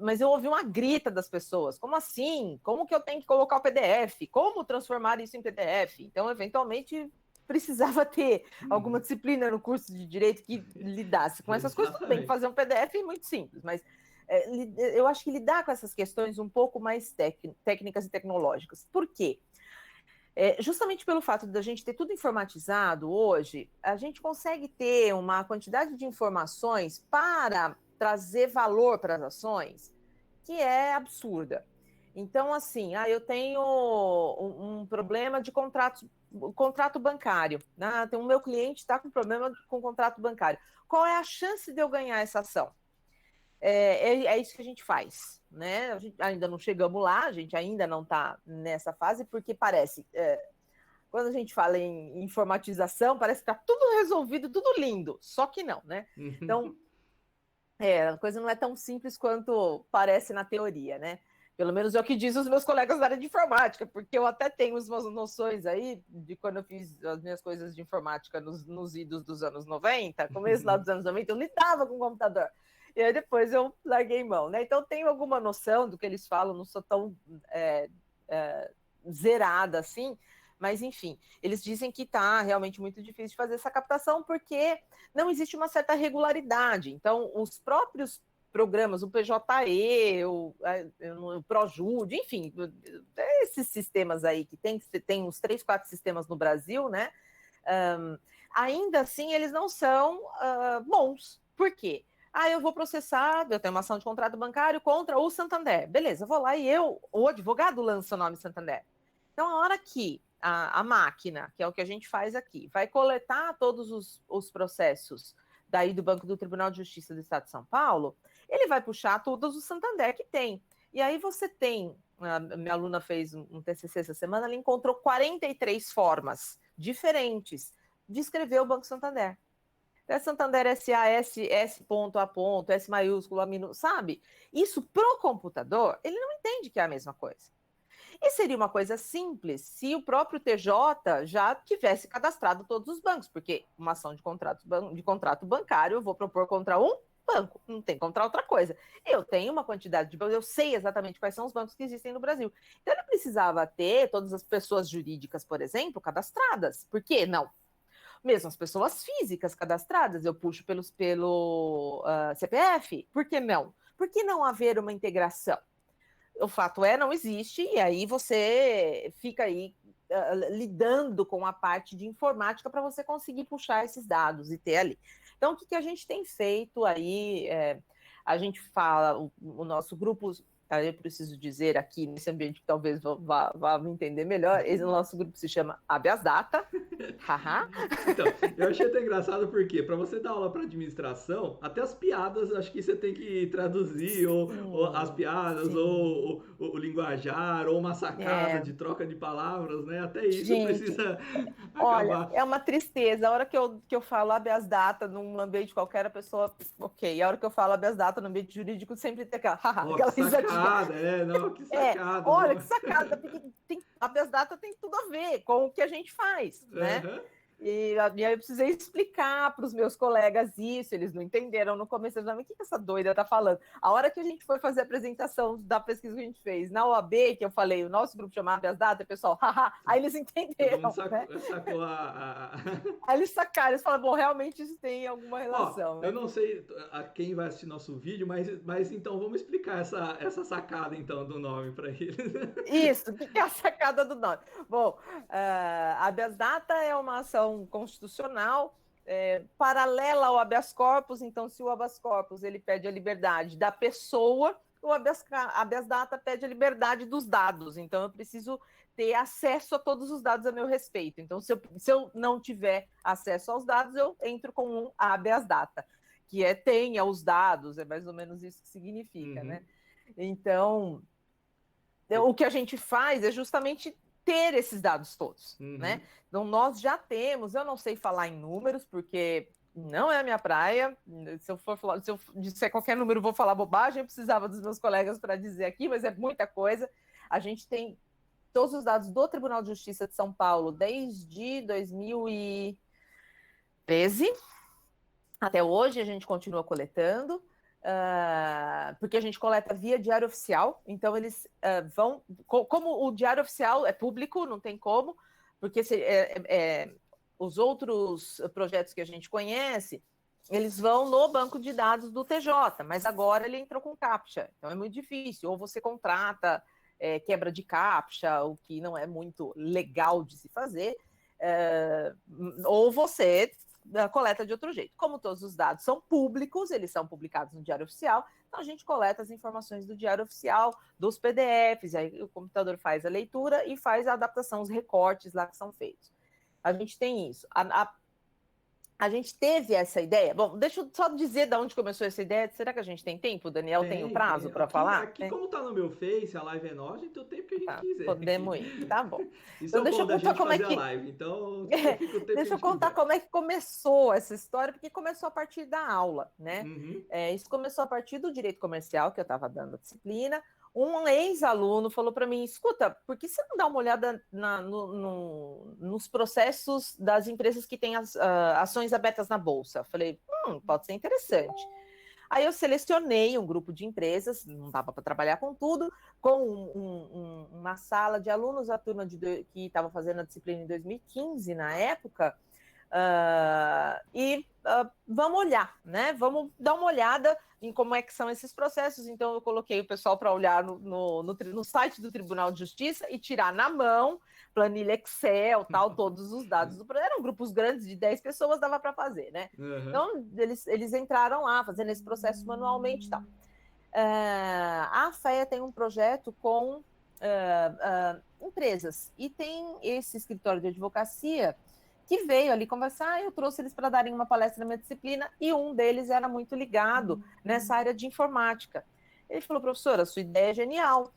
mas eu ouvi uma grita das pessoas. Como assim? Como que eu tenho que colocar o PDF? Como transformar isso em PDF? Então, eventualmente, precisava ter alguma disciplina no curso de direito que lidasse com essas coisas. Tudo bem que Exatamente. fazer um PDF é muito simples, mas eu acho que lidar com essas questões um pouco mais técnicas e tecnológicas. Por quê? Justamente pelo fato de a gente ter tudo informatizado hoje, a gente consegue ter uma quantidade de informações para trazer valor para as ações que é absurda. Então, assim, eu tenho um problema de contrato bancário. Né? O meu cliente está com problema com contrato bancário. Qual é a chance de eu ganhar essa ação? É isso que a gente faz. Né? A gente ainda não chegamos lá, a gente ainda não está nessa fase, porque parece, quando a gente fala em informatização, parece que está tudo resolvido, tudo lindo, só que não, né? Então, a coisa não é tão simples quanto parece na teoria, né? Pelo menos é o que dizem os meus colegas da área de informática, porque eu até tenho umas noções aí de quando eu fiz as minhas coisas de informática nos idos dos anos 90, começo lá dos anos 90, eu lidava com o computador. E aí depois eu larguei mão, né? Então tenho alguma noção do que eles falam, não sou tão zerada assim, mas enfim, eles dizem que está realmente muito difícil de fazer essa captação porque não existe uma certa regularidade. Então, os próprios programas, o PJE, o ProJude, enfim, esses sistemas aí que tem uns 3, 4 sistemas no Brasil, né? Ainda assim, eles não são bons. Por quê? Eu vou processar, eu tenho uma ação de contrato bancário contra o Santander. Beleza, vou lá e o advogado lança o nome Santander. Então, a hora que a máquina, que é o que a gente faz aqui, vai coletar todos os processos daí do Banco do Tribunal de Justiça do Estado de São Paulo, ele vai puxar todos os Santander que tem. E aí você tem, a minha aluna fez um TCC essa semana, ela encontrou 43 formas diferentes de escrever o Banco Santander. Santander SA, S ponto, A ponto, S maiúsculo, A minúsculo, sabe? Isso pro computador, ele não entende que é a mesma coisa. E seria uma coisa simples se o próprio TJ já tivesse cadastrado todos os bancos, porque uma ação de contrato bancário eu vou propor contra um banco, não tem contra outra coisa. Eu tenho uma quantidade de bancos, eu sei exatamente quais são os bancos que existem no Brasil. Então, ele precisava ter todas as pessoas jurídicas, por exemplo, cadastradas. Por que não? Mesmo as pessoas físicas cadastradas, eu puxo pelo CPF. Por que não? Por que não haver uma integração? O fato é, não existe, e aí você fica aí lidando com a parte de informática para você conseguir puxar esses dados e ter ali. Então, o que a gente tem feito aí? A gente fala, o nosso grupo, eu preciso dizer aqui, nesse ambiente que talvez vá me entender melhor, esse nosso grupo se chama Habeas Data. Então, eu achei até engraçado porque para você dar aula para administração, até as piadas acho que você tem que traduzir, ou as piadas, ou o linguajar, ou uma sacada de troca de palavras, né? Até isso gente, precisa olha, acabar. é uma tristeza. A hora que eu falo habeas data num ambiente qualquer, a pessoa, ok. A hora que eu falo habeas data no ambiente jurídico, sempre tem aquela Que sacada, que sacada. Olha, que sacada, porque habeas data tem tudo a ver com o que a gente faz, né? Uhum. E aí eu precisei explicar para os meus colegas isso, eles não entenderam no começo, eles falaram, o que essa doida está falando? A hora que a gente foi fazer a apresentação da pesquisa que a gente fez na OAB, que eu falei, o nosso grupo chamava Habeas Data, o pessoal, haha, aí eles entenderam. Sacou Aí eles sacaram, eles falaram, bom, realmente isso tem alguma relação. Eu não sei a quem vai assistir nosso vídeo, mas então vamos explicar essa sacada então do nome para eles. Isso, o que é a sacada do nome? Bom, a habeas data é uma ação constitucional paralela ao habeas corpus. Então, se o habeas corpus ele pede a liberdade da pessoa, o habeas data pede a liberdade dos dados. Então, eu preciso ter acesso a todos os dados a meu respeito. Então, se eu não tiver acesso aos dados, eu entro com um habeas data, que tenha os dados, é mais ou menos isso que significa, né? Então, o que a gente faz é justamente ter esses dados todos, né? Então, nós já temos, eu não sei falar em números, porque não é a minha praia. Se eu disser qualquer número, vou falar bobagem, eu precisava dos meus colegas para dizer aqui, mas é muita coisa. A gente tem todos os dados do Tribunal de Justiça de São Paulo desde 2013 até hoje, a gente continua coletando. Porque a gente coleta via diário oficial, então eles vão, como o diário oficial é público, não tem como, porque os outros projetos que a gente conhece, eles vão no banco de dados do TJ, mas agora ele entrou com CAPTCHA, então é muito difícil, ou você contrata quebra de CAPTCHA, o que não é muito legal de se fazer, ou você coleta de outro jeito. Como todos os dados são públicos, eles são publicados no Diário Oficial, então a gente coleta as informações do Diário Oficial, dos PDFs, aí o computador faz a leitura e faz a adaptação, os recortes lá que são feitos. A gente tem isso. A gente teve essa ideia. Bom, deixa eu só dizer de onde começou essa ideia. Será que a gente tem tempo, Daniel? Tem o prazo para falar? Aqui, como tá no meu Face, a live é nossa, então o tempo que a gente quiser. Podemos ir, tá bom. Isso então, deixa eu contar como é que a live. Então, fica o tempo deixa eu contar como é que começou essa história, porque começou a partir da aula, né? Isso começou a partir do direito comercial, que eu estava dando a disciplina. Um ex-aluno falou para mim, escuta, por que você não dá uma olhada nos processos das empresas que têm ações abertas na Bolsa? Eu falei, pode ser interessante. Aí eu selecionei um grupo de empresas, não dava para trabalhar com tudo, com uma sala de alunos, a turma que estava fazendo a disciplina em 2015, na época, vamos olhar, né? Vamos dar uma olhada em como é que são esses processos. Então, eu coloquei o pessoal para olhar no site do Tribunal de Justiça e tirar na mão, planilha Excel, tal, todos os dados. Eram grupos grandes de 10 pessoas, dava para fazer, né? Então, eles entraram lá, fazendo esse processo manualmente e tal. A FEA tem um projeto com empresas, e tem esse escritório de advocacia que veio ali conversar, eu trouxe eles para darem uma palestra na minha disciplina, e um deles era muito ligado nessa área de informática. Ele falou, professora, sua ideia é genial,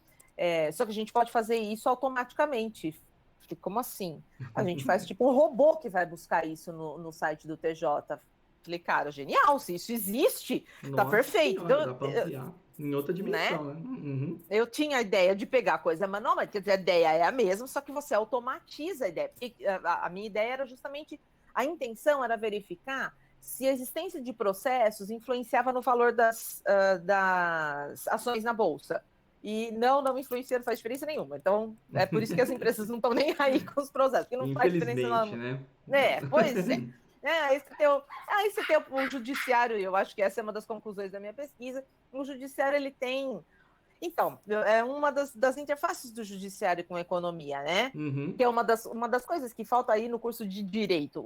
só que a gente pode fazer isso automaticamente. Falei, como assim? A gente faz tipo um robô que vai buscar isso no site do TJ. Falei, cara, genial, se isso existe, tá perfeito. Senhora, dá para ampliar em outra dimensão, né? Eu tinha a ideia de pegar a coisa manualmente, quer dizer, a ideia é a mesma, só que você automatiza a ideia. Porque a minha ideia era justamente, a intenção era verificar se a existência de processos influenciava no valor das ações na Bolsa. e não influencia, não faz diferença nenhuma. Então, é por isso que as empresas não estão nem aí com os processos, porque não faz diferença Infelizmente, nenhuma. né? Pois é. Aí você tem o judiciário, e eu acho que essa é uma das conclusões da minha pesquisa. O judiciário, ele tem. Então, é uma das interfaces do judiciário com a economia, né? Uhum. Que é uma das coisas que falta aí no curso de direito.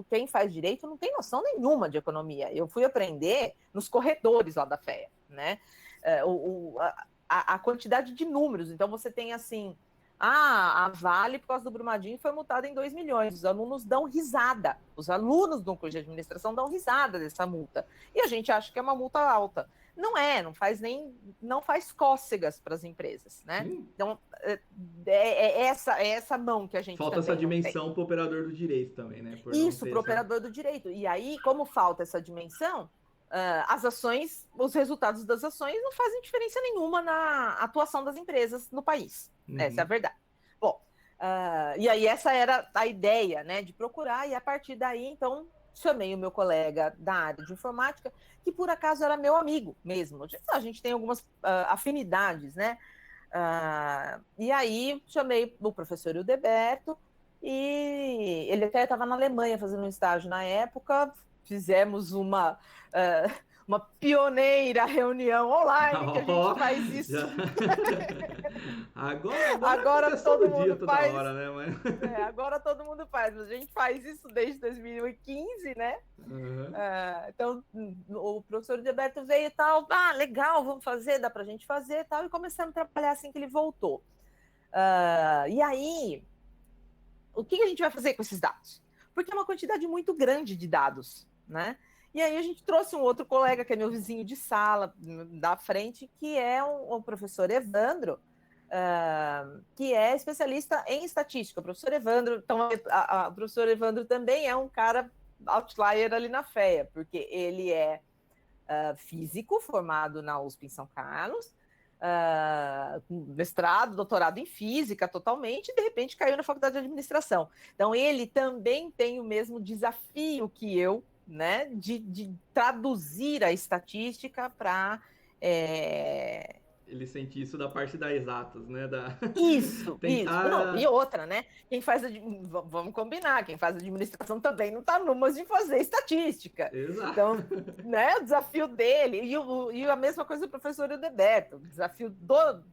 Quem faz direito não tem noção nenhuma de economia. Eu fui aprender nos corredores lá da FEA, né? A quantidade de números. Então, você tem assim. A Vale, por causa do Brumadinho, foi multada em 2 milhões. Os alunos dão risada. Os alunos do curso de administração dão risada dessa multa. E a gente acha que é uma multa alta. Não é, não faz cócegas para as empresas, né? Sim. Então, é essa mão que a gente Falta essa também não tem. dimensão para o operador do direito também, né? Por não Isso, ter para o essa. operador do direito. E aí, como falta essa dimensão, as ações, os resultados das ações não fazem diferença nenhuma na atuação das empresas no país. Essa é a Uhum. verdade. Bom, e aí essa era a ideia, né, de procurar, e a partir daí, então, chamei o meu colega da área de informática, que por acaso era meu amigo mesmo. A gente tem algumas afinidades, né? E aí chamei o professor Hildeberto, e ele até estava na Alemanha fazendo um estágio na época. Fizemos uma pioneira reunião online, que a gente Ó, faz isso. já... agora Agora acontece todo todo dia, mundo toda faz. hora, né? Mas... Agora todo mundo faz, mas a gente faz isso desde 2015, né? Uhum. Então, o professor Gilberto veio e tal, legal, vamos fazer, dá para a gente fazer e tal, e começamos a trabalhar assim que ele voltou. E aí, o que a gente vai fazer com esses dados? Porque é uma quantidade muito grande de dados, né? E aí a gente trouxe um outro colega, que é meu vizinho de sala, da frente, que é o professor Evandro, que é especialista em estatística. O professor Evandro, então, o professor Evandro também é um cara outlier ali na FEA, porque ele é físico, formado na USP em São Carlos, mestrado, doutorado em física totalmente, e de repente caiu na faculdade de administração. Então, ele também tem o mesmo desafio que eu, né, de traduzir a estatística para Ele sente isso da parte das exatas, né? Isso. Não, e Tentar. outra, né? Vamos combinar, quem faz administração também não está numas de fazer estatística. Exato. Então, né, o desafio dele, e a mesma coisa do professor Beto. O desafio do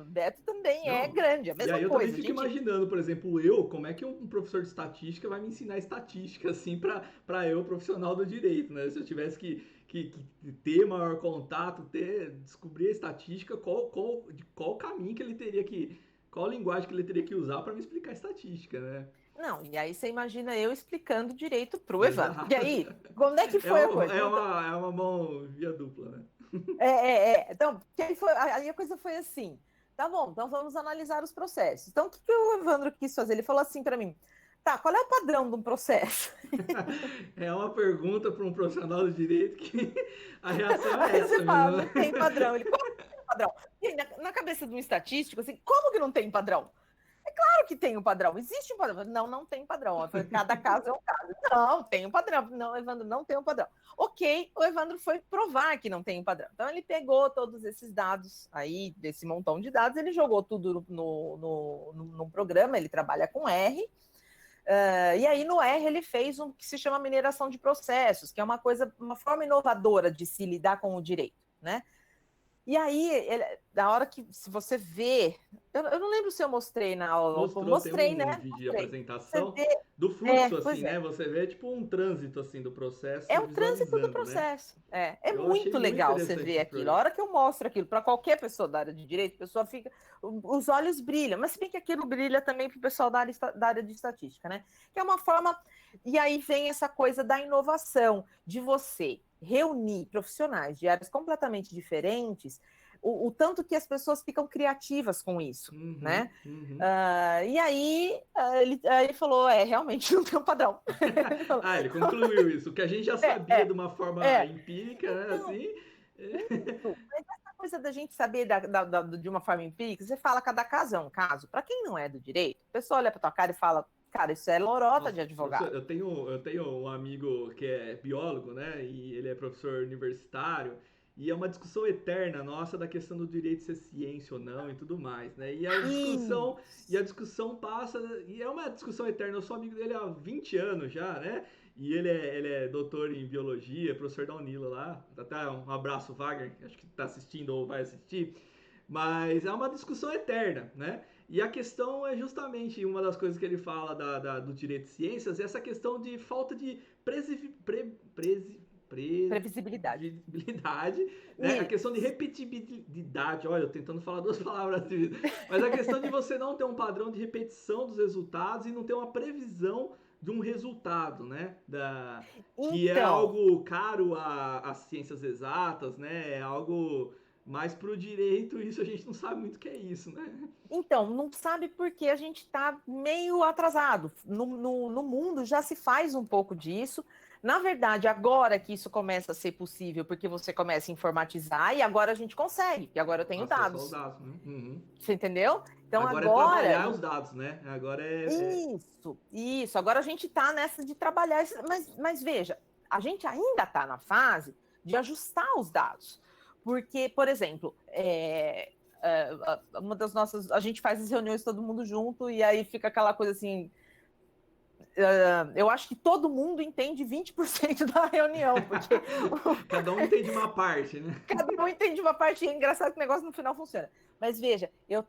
Beto também é Não. grande, a E mesma aí eu também coisa. fico imaginando, por exemplo, como é que um professor de estatística vai me ensinar estatística, assim, para eu, profissional do direito, né? Se eu tivesse que ter maior contato, descobrir a estatística, qual caminho que ele teria que. Qual linguagem que ele teria que usar para me explicar a estatística, né? Não, e aí você imagina eu explicando direito para o Evandro. E Exato. aí, como é que foi a coisa? É uma mão via dupla, né? Então, aí a coisa foi assim, tá bom, então vamos analisar os processos. Então, o que o Evandro quis fazer? Ele falou assim para mim, tá, qual é o padrão de um processo? É uma pergunta para um profissional do direito que a reação é Aí essa você mesmo, fala, né? não tem padrão. Ele, como que não tem padrão? E na cabeça de um estatístico, assim, como que não tem padrão? É claro que tem um padrão, existe um padrão. Não tem padrão. Eu falei, cada caso é um caso. Não, tem um padrão. Não, Evandro, não tem um padrão. Ok, o Evandro foi provar que não tem um padrão. Então, ele pegou todos esses dados aí, desse montão de dados, ele jogou tudo no programa, ele trabalha com R, e aí no R ele fez um que se chama mineração de processos, que é uma forma inovadora de se lidar com o direito, né? E aí, na hora que, se você vê, eu não lembro se eu mostrei na aula, eu Mostrou, tem mostrei, um né? vídeo de Mostrei. Você apresentação vê, do fluxo, assim, pois é. né? Você vê tipo um trânsito, assim, do processo É o trânsito do visualizando, né? processo. É Eu achei muito muito legal você interessante ver esse aquilo. A programa. hora que eu mostro aquilo para qualquer pessoa da área de direito, a pessoa fica. Os olhos brilham, mas se bem que aquilo brilha também para o pessoal da área de estatística, né? Que é uma forma. E aí vem essa coisa da inovação, de você reunir profissionais de áreas completamente diferentes, o tanto que as pessoas ficam criativas com isso, Uhum, né? uhum. E aí ele falou, realmente não tem um padrão. Ele falou, Ele concluiu isso. O que a gente já sabia de uma forma é. empírica, né? Então, Assim. mas essa coisa da gente saber de uma forma empírica, você fala cada caso é um caso. Para quem não é do direito, a pessoa olha para tua cara e fala, cara, isso é lorota Nossa, de professor, advogado. eu tenho um amigo que é biólogo, né? E ele é professor universitário. E é uma discussão eterna nossa da questão do direito ser ciência ou não e tudo mais, né? E a discussão passa, e é uma discussão eterna. Eu sou amigo dele há 20 anos já, né? E ele é doutor em biologia, professor da Unila lá. Até um abraço, Wagner, acho que está assistindo ou vai assistir. Mas é uma discussão eterna, né? E a questão é justamente uma das coisas que ele fala do direito de ciências, essa questão de falta de Previsibilidade. previsibilidade, né? A questão de repetibilidade, olha, eu tentando falar duas palavras, mas a questão de você não ter um padrão de repetição dos resultados e não ter uma previsão de um resultado, né? Que é Então, algo caro às ciências exatas, né? É algo mais para o direito, isso a gente não sabe muito o que é isso, né? Então, não sabe por que a gente está meio atrasado. No mundo já se faz um pouco disso. Na verdade, agora que isso começa a ser possível, porque você começa a informatizar e agora a gente consegue, porque agora eu tenho Acesso aos dados. dados, né? Uhum. Você entendeu? Então Agora é agora. trabalhar os dados, né? Agora Isso. Agora a gente está nessa de trabalhar, mas veja, a gente ainda está na fase de ajustar os dados. Porque, por exemplo, uma das nossas. A gente faz as reuniões todo mundo junto, e aí fica aquela coisa assim. Eu acho que todo mundo entende 20% da reunião, porque cada um entende uma parte, né? cada um entende uma parte. É engraçado que o negócio no final funciona. Mas veja, eu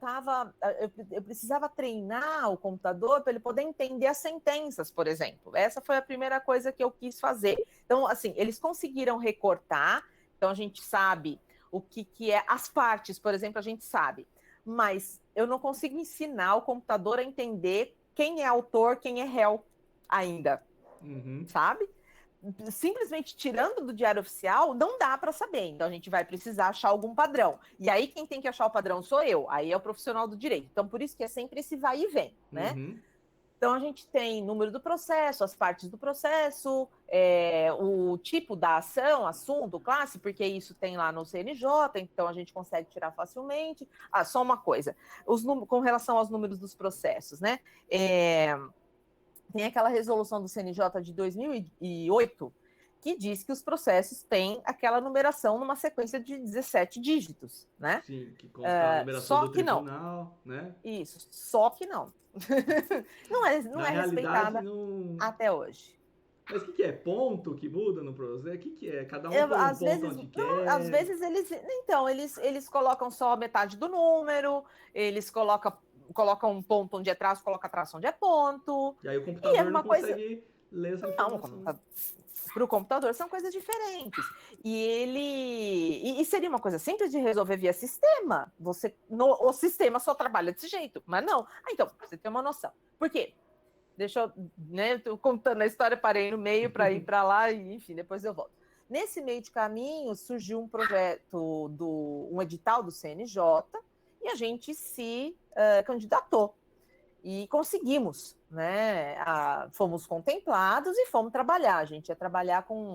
precisava treinar o computador para ele poder entender as sentenças, por exemplo. Essa foi a primeira coisa que eu quis fazer. Então, assim, eles conseguiram recortar, então a gente sabe o que é as partes, por exemplo, a gente sabe. Mas eu não consigo ensinar o computador a entender quem é autor, quem é réu ainda, sabe? Simplesmente tirando do diário oficial, não dá para saber. Então, a gente vai precisar achar algum padrão. E aí, quem tem que achar o padrão sou eu. Aí é o profissional do direito. Então, por isso que é sempre esse vai e vem, né? Então, a gente tem número do processo, as partes do processo, o tipo da ação, assunto, classe, porque isso tem lá no CNJ, então a gente consegue tirar facilmente. Só uma coisa, com relação aos números dos processos, né? Tem aquela resolução do CNJ de 2008 que diz que os processos têm aquela numeração numa sequência de 17 dígitos, né? Sim, que consta a numeração Só do que não. tribunal, né? Isso, só que não. Não é respeitada não... até hoje. Mas o que é? Ponto que muda no processo? O que é? Cada um põe um ponto onde quer? Às vezes eles colocam só metade do número, eles colocam um ponto onde é traço, coloca traço onde é ponto. E aí o computador não consegue coisa... ler essa Não, informação. para o computador são coisas diferentes. E seria uma coisa simples de resolver via sistema. O sistema só trabalha desse jeito, mas não. Então, você tem uma noção. Por quê? Deixa eu, né, tô contando a história, parei no meio para ir para lá e, enfim, depois eu volto. Nesse meio de caminho, surgiu um projeto, um edital do CNJ, e a gente se candidatou. E conseguimos, né? Fomos contemplados e fomos trabalhar. A gente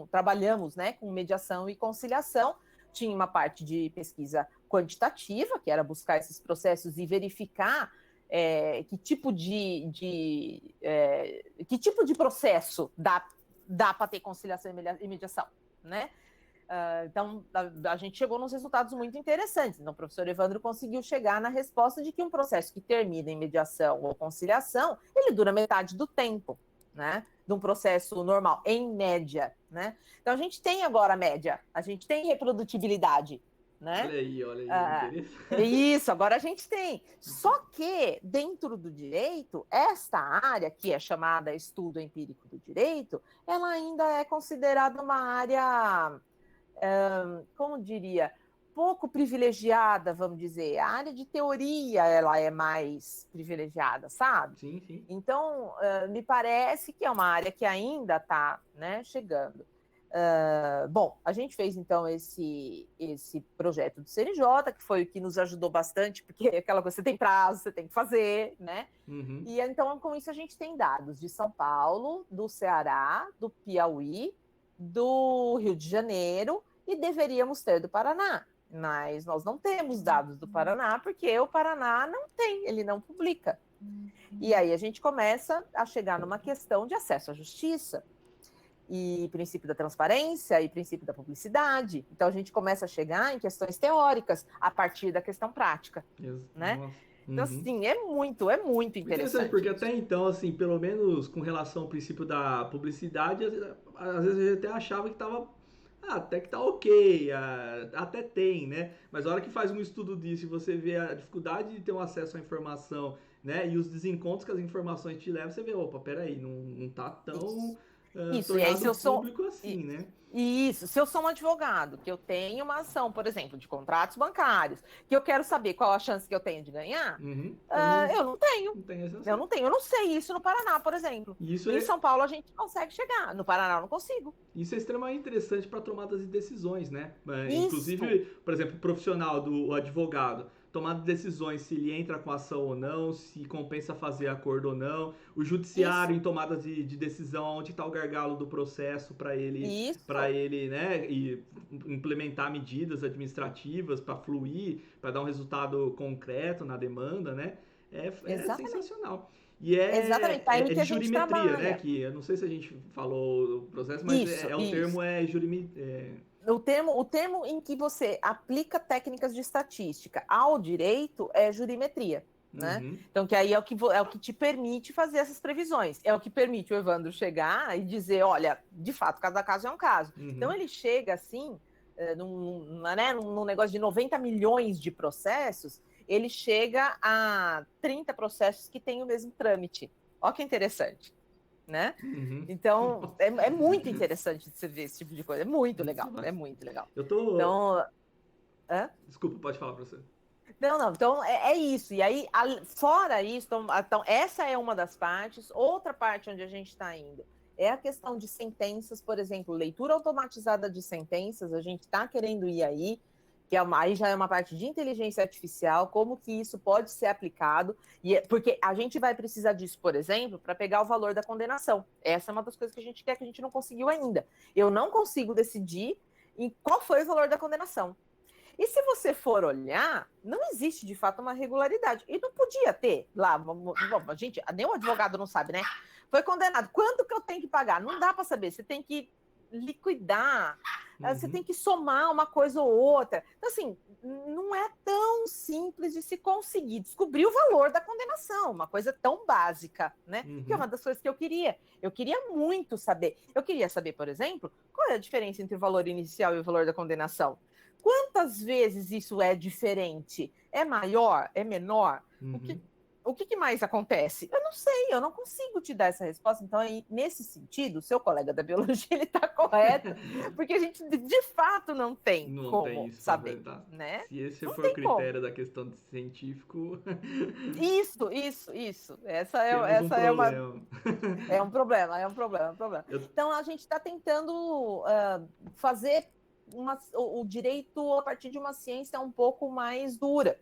trabalhamos, né, com mediação e conciliação. Tinha uma parte de pesquisa quantitativa, que era buscar esses processos e verificar que tipo de processo dá para ter conciliação e mediação, né? Então, a gente chegou nos resultados muito interessantes. Então, o professor Evandro conseguiu chegar na resposta de que um processo que termina em mediação ou conciliação, ele dura metade do tempo, né? De um processo normal, em média, né? Então, a gente tem agora a média, a gente tem reprodutibilidade, né? Olha aí, interessante. Isso, agora a gente tem. Só que, dentro do direito, esta área, que é chamada estudo empírico do direito, ela ainda é considerada uma área, como diria, pouco privilegiada, vamos dizer. A área de teoria, ela é mais privilegiada, sabe? Sim, sim. Então, me parece que é uma área que ainda está, né, chegando. Bom, a gente fez então esse projeto do CNJ, que foi o que nos ajudou bastante, porque aquela coisa, você tem prazo, você tem que fazer, né? E então, com isso, a gente tem dados de São Paulo, do Ceará, do Piauí, do Rio de Janeiro, e deveríamos ter do Paraná. Mas nós não temos dados do Paraná, porque o Paraná não tem, ele não publica. E aí a gente começa a chegar numa questão de acesso à justiça. e princípio da transparência e princípio da publicidade. Então a gente começa a chegar em questões teóricas a partir da questão prática, né? Nossa. Então, assim, é muito Interessante, porque interessante isso. até então, assim, pelo menos com relação ao princípio da publicidade, às vezes a gente até achava que tava. Até que tá ok, até tem, né? Mas a hora que faz um estudo disso e você vê a dificuldade de ter um acesso à informação, né? E os desencontros que as informações te levam, você vê, opa, peraí, não tá tão Isso, e aí se tornado eu sou. público assim, né? Isso, se eu sou um advogado, que eu tenho uma ação, por exemplo, de contratos bancários, que eu quero saber qual a chance que eu tenho de ganhar, Uhum. Então não, eu não tenho. não tem esse Eu acesso. não tenho, eu não sei isso no Paraná, por exemplo. E isso Em é, São Paulo a gente consegue chegar, no Paraná eu não consigo. Isso é extremamente interessante para tomadas de decisões, né? Isso, Inclusive, por exemplo, o profissional do o advogado, tomar decisões se ele entra com ação ou não, se compensa fazer acordo ou não, o judiciário isso, em tomadas de decisão, onde está o gargalo do processo para isso, ele, né, e implementar medidas administrativas para fluir, para dar um resultado concreto na demanda, né? É exatamente. sensacional. E Exatamente, tá aí é que de a gente jurimetria, né? trabalha. Que eu não sei se a gente falou o processo, mas Isso, o isso. termo é jurimetria. O termo em que você aplica técnicas de estatística ao direito é jurimetria, né? Uhum, Então, que aí é o que te permite fazer essas previsões. É o que permite o Evandro chegar e dizer, olha, de fato, cada caso é um caso. Então, uhum. ele chega assim, num negócio de 90 milhões de processos, ele chega a 30 processos que têm o mesmo trâmite. Olha que interessante, né? Uhum. Então, é muito interessante você ver esse tipo de coisa. É muito Isso legal, vai. é muito legal. Eu tô. Então, hã? Desculpa, pode falar pra você. Não. Então, é isso. E aí, fora isso, então, essa é uma das partes. Outra parte onde a gente está indo é a questão de sentenças, por exemplo, leitura automatizada de sentenças. A gente está querendo ir aí, que aí já é uma parte de inteligência artificial, como que isso pode ser aplicado, porque a gente vai precisar disso, por exemplo, para pegar o valor da condenação. Essa é uma das coisas que a gente quer, que a gente não conseguiu ainda. Eu não consigo decidir em qual foi o valor da condenação. E se você for olhar, não existe de fato uma regularidade. E não podia ter lá. Gente, nem o advogado não sabe, né? Foi condenado. Quanto que eu tenho que pagar? Não dá para saber. Você tem que liquidar, você Uhum, tem que somar uma coisa ou outra. Então, assim, não é tão simples de se conseguir descobrir o valor da condenação, uma coisa tão básica, né? Que é uhum, uma das coisas que eu queria. Eu queria muito saber. Eu queria saber, por exemplo, qual é a diferença entre o valor inicial e o valor da condenação. Quantas vezes isso é diferente? É maior? É menor? O que, uhum. o que mais acontece? Eu não sei, eu não consigo te dar essa resposta. Então, aí, nesse sentido, o seu colega da biologia ele está correto, porque a gente de fato não tem Não tem como isso para saber, apresentar. né? Se esse Não for o tem como. critério da questão de científico, Isso. temos um Essa é uma problema. é um problema, é um problema. Eu, Então a gente está tentando fazer o direito a partir de uma ciência um pouco mais dura,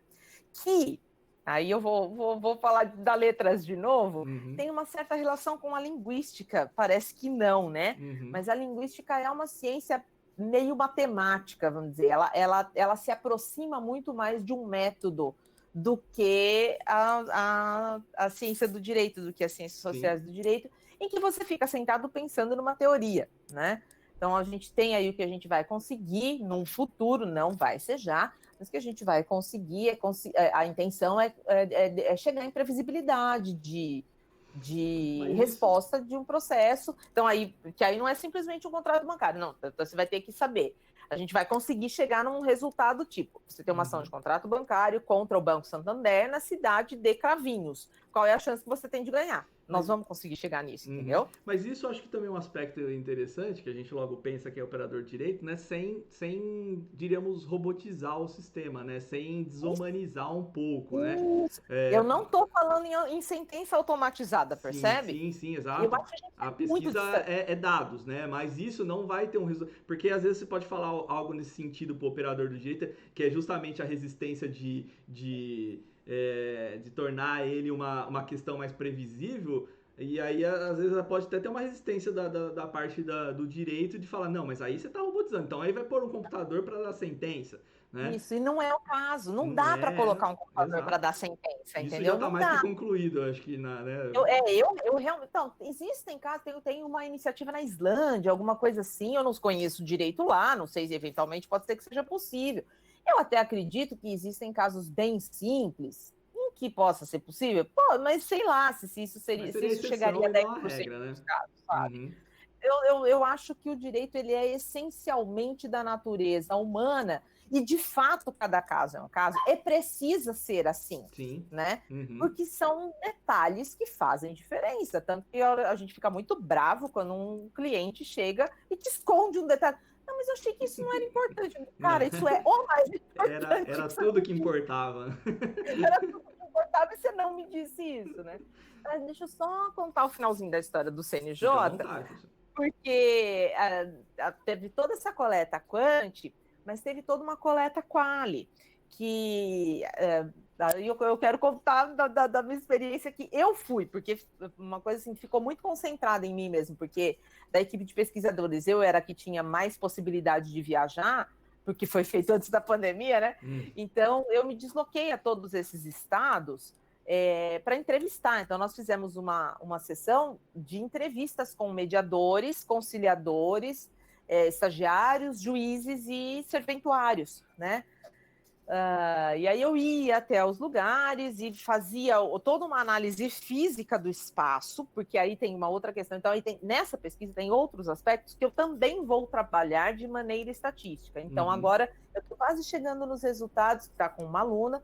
que aí eu vou falar da letras de novo, uhum, tem uma certa relação com a linguística, parece que não, né? uhum, Mas a linguística é uma ciência meio matemática, vamos dizer, ela se aproxima muito mais de um método do que a ciência do direito, do que as ciências sim. sociais do direito, em que você fica sentado pensando numa teoria, né? Então a gente tem aí o que a gente vai conseguir num futuro, não vai ser já, mas que a gente vai conseguir, a intenção é chegar em previsibilidade de Mas isso. resposta de um processo. Então, aí, que aí não é simplesmente um contrato bancário, não. Então, você vai ter que saber. A gente vai conseguir chegar num resultado tipo: você tem uma ação de Uhum. contrato bancário contra o Banco Santander na cidade de Cravinhos. Qual é a chance que você tem de ganhar? Nós Mas vamos conseguir chegar nisso, uhum. entendeu? Mas isso eu acho que também é um aspecto interessante, que a gente logo pensa que é operador de direito, né? Diríamos, robotizar o sistema, né? Sem desumanizar um pouco, né? Isso. É, Eu não estou falando em sentença automatizada, percebe? sim, Eu exato. acho que a gente A é muito pesquisa distante. é dados, né? Mas isso não vai ter um resultado. Porque às vezes você pode falar algo nesse sentido para o operador do direito, que é justamente a resistência de tornar ele uma questão mais previsível. E aí, às vezes, pode até ter uma resistência da parte do direito de falar, não, mas aí você tá robotizando, então aí vai pôr um computador para dar sentença, né? Isso, e não é o caso. Não Não dá para é, colocar um computador para exato. dar sentença, Isso já entendeu? tá Não mais que dá. concluído, eu acho que, né? Eu realmente. Então, existem casos, tem uma iniciativa na Islândia, alguma coisa assim, eu não conheço direito lá, não sei se eventualmente pode ser que seja possível. Eu até acredito que existem casos bem simples em que possa ser possível, pô, mas sei lá se isso Mas seria, se seria isso exceção chegaria a e não 10% a regra, dos né? casos, sabe? Uhum. Eu acho que o direito ele é essencialmente da natureza humana e de fato cada caso é um caso, e precisa ser assim, Sim. né? Uhum. Porque são detalhes que fazem diferença, tanto que a gente fica muito bravo quando um cliente chega e te esconde um detalhe. Não, mas eu achei que isso não era importante. Não, Cara, isso é o mais importante era que você tudo não que disse. importava. Era tudo que importava e você não me disse isso, né? Mas deixa eu só contar o finalzinho da história do Fica à CNJ, vontade, professor. porque teve toda essa coleta quant, mas teve toda uma coleta quali, que eu quero contar da minha experiência que eu fui, porque uma coisa assim ficou muito concentrada em mim mesmo, porque da equipe de pesquisadores eu era a que tinha mais possibilidade de viajar, porque foi feito antes da pandemia, né? Então eu me desloquei a todos esses estados para entrevistar. Então, nós fizemos uma sessão de entrevistas com mediadores, conciliadores, estagiários, juízes e serventuários, né? E aí eu ia até os lugares e fazia toda uma análise física do espaço, porque aí tem uma outra questão. Então, nessa pesquisa tem outros aspectos que eu também vou trabalhar de maneira estatística. Então, agora eu estou quase chegando nos resultados, que está com uma aluna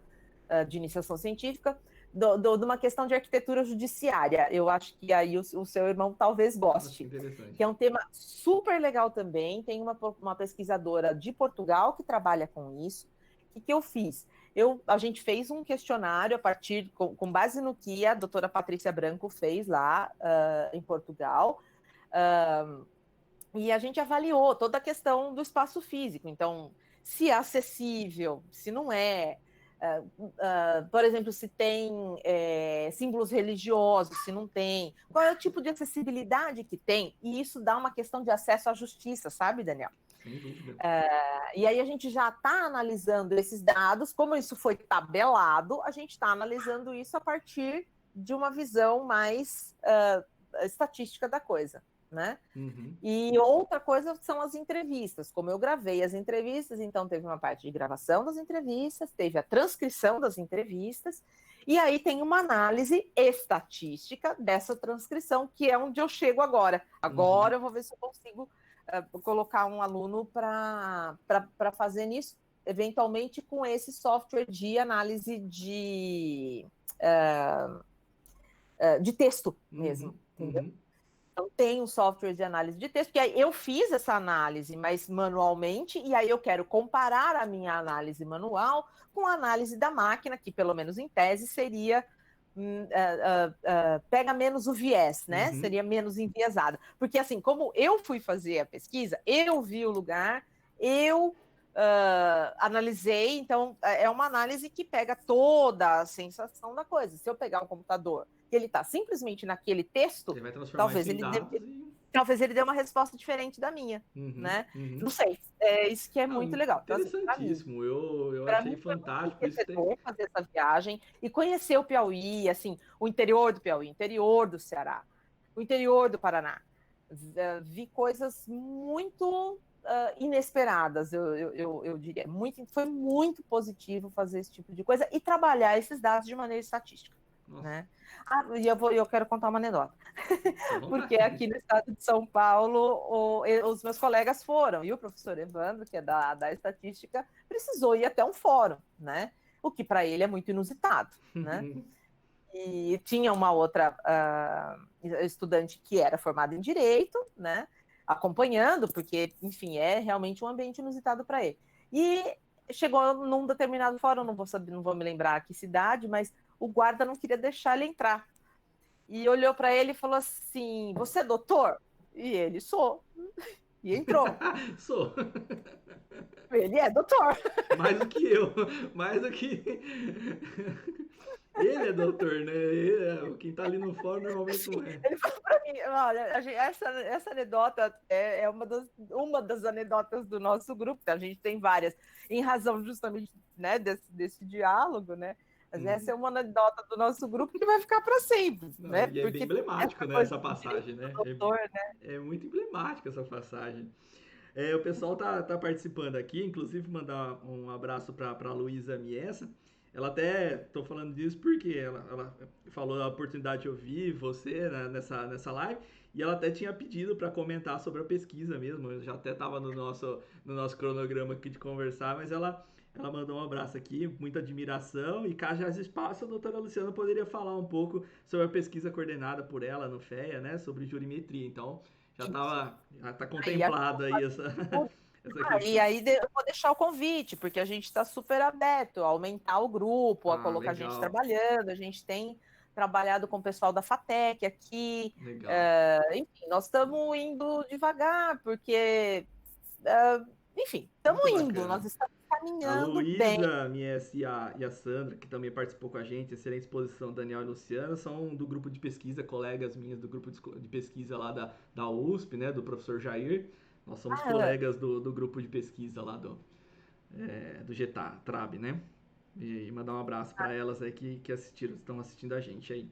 de iniciação científica, de uma questão de arquitetura judiciária. Eu acho que aí o seu irmão talvez Nossa, que goste, que interessante. é um tema super legal também. Tem uma pesquisadora de Portugal que trabalha com isso. O que eu fiz? A gente fez um questionário a partir, com base no que a doutora Patrícia Branco fez lá em Portugal, e a gente avaliou toda a questão do espaço físico. Então, se é acessível, se não é, por exemplo, se tem símbolos religiosos, se não tem, qual é o tipo de acessibilidade que tem, e isso dá uma questão de acesso à justiça, sabe, Daniel? Sem dúvida. E aí a gente já está analisando esses dados, como isso foi tabelado, a gente está analisando isso a partir de uma visão mais estatística da coisa, né? E outra coisa são as entrevistas. Como eu gravei as entrevistas, então teve uma parte de gravação das entrevistas, teve a transcrição das entrevistas, e aí tem uma análise estatística dessa transcrição, que é onde eu chego agora. Agora eu vou ver se eu consigo colocar um aluno para fazer nisso, eventualmente com esse software de análise de texto mesmo, entendeu? Então, tem um software de análise de texto, que aí eu fiz essa análise, mas manualmente, e aí eu quero comparar a minha análise manual com a análise da máquina, que pelo menos em tese seria pega menos o viés, né? Seria menos enviesada. Porque assim, como eu fui fazer a pesquisa, eu vi o lugar, eu analisei, então é uma análise que pega toda a sensação da coisa. Se eu pegar um computador que ele está simplesmente naquele texto, Você vai transformar isso em dados talvez ele dê uma resposta diferente da minha, né? Não sei. É isso que é muito legal. Então, assim, interessantíssimo. Eu para achei mim foi muito fantástico isso. enriquecedor fazer essa viagem e conhecer o Piauí, assim, o interior do Piauí, o interior do Ceará, o interior do Paraná. Vi coisas muito inesperadas, eu diria. Foi muito positivo fazer esse tipo de coisa e trabalhar esses dados de maneira estatística. Né? E eu quero contar uma anedota. Porque aqui no estado de São Paulo, os meus colegas foram, e o professor Evandro, que é da estatística, precisou ir até um fórum, né? O que para ele é muito inusitado, né? E tinha uma outra estudante que era formada em Direito, né? Acompanhando, porque, enfim, é realmente um ambiente inusitado para ele. E chegou num determinado fórum, não vou me lembrar que cidade, mas o guarda não queria deixar ele entrar. E olhou para ele e falou assim: "Você é doutor?" E ele: "Sou." E entrou. Sou. Ele é doutor. Mais do que eu. Mais do que. Ele é doutor, né? Quem tá ali no fórum normalmente Assim, não é. ele falou para mim, olha, essa anedota é uma das anedotas do nosso grupo, a gente tem várias, em razão justamente, né, desse diálogo, né? Mas essa Uhum. é uma anedota do nosso grupo que vai ficar para sempre, Não, né? e é bem Porque emblemático, essa né, coisa essa do direito passagem, do né? doutor, né? É muito emblemática essa passagem. É, o pessoal tá participando aqui, inclusive mandar um abraço para Luísa Miessa. Ela até, tô falando disso porque ela falou da oportunidade de ouvir você, né, nessa live, e ela até tinha pedido para comentar sobre a pesquisa mesmo. Eu já até estava no nosso cronograma aqui de conversar, mas ela mandou um abraço aqui, muita admiração, e caso haja espaço, a doutora Luciana poderia falar um pouco sobre a pesquisa coordenada por ela no FEA, né, sobre jurimetria. Então, Isso. já tá Aí, contemplada aí essa e questão. aí eu vou deixar o convite, porque a gente está super aberto a aumentar o grupo, a Ah, colocar gente legal, trabalhando, a gente tem trabalhado com o pessoal da FATEC aqui, legal. enfim, nós estamos indo devagar, porque, é, enfim, estamos Muito indo, nós bacana. estamos A caminhando bem. Luísa, a Mies e a Sandra, que também participou com a gente, excelente exposição, Daniel e Luciana, são do grupo de pesquisa, colegas minhas do grupo de pesquisa lá da USP, né, do professor Jair. Nós somos Ah, colegas do grupo de pesquisa lá do GETA-TRAB, né? E mandar um abraço para elas aí que estão assistindo a gente aí.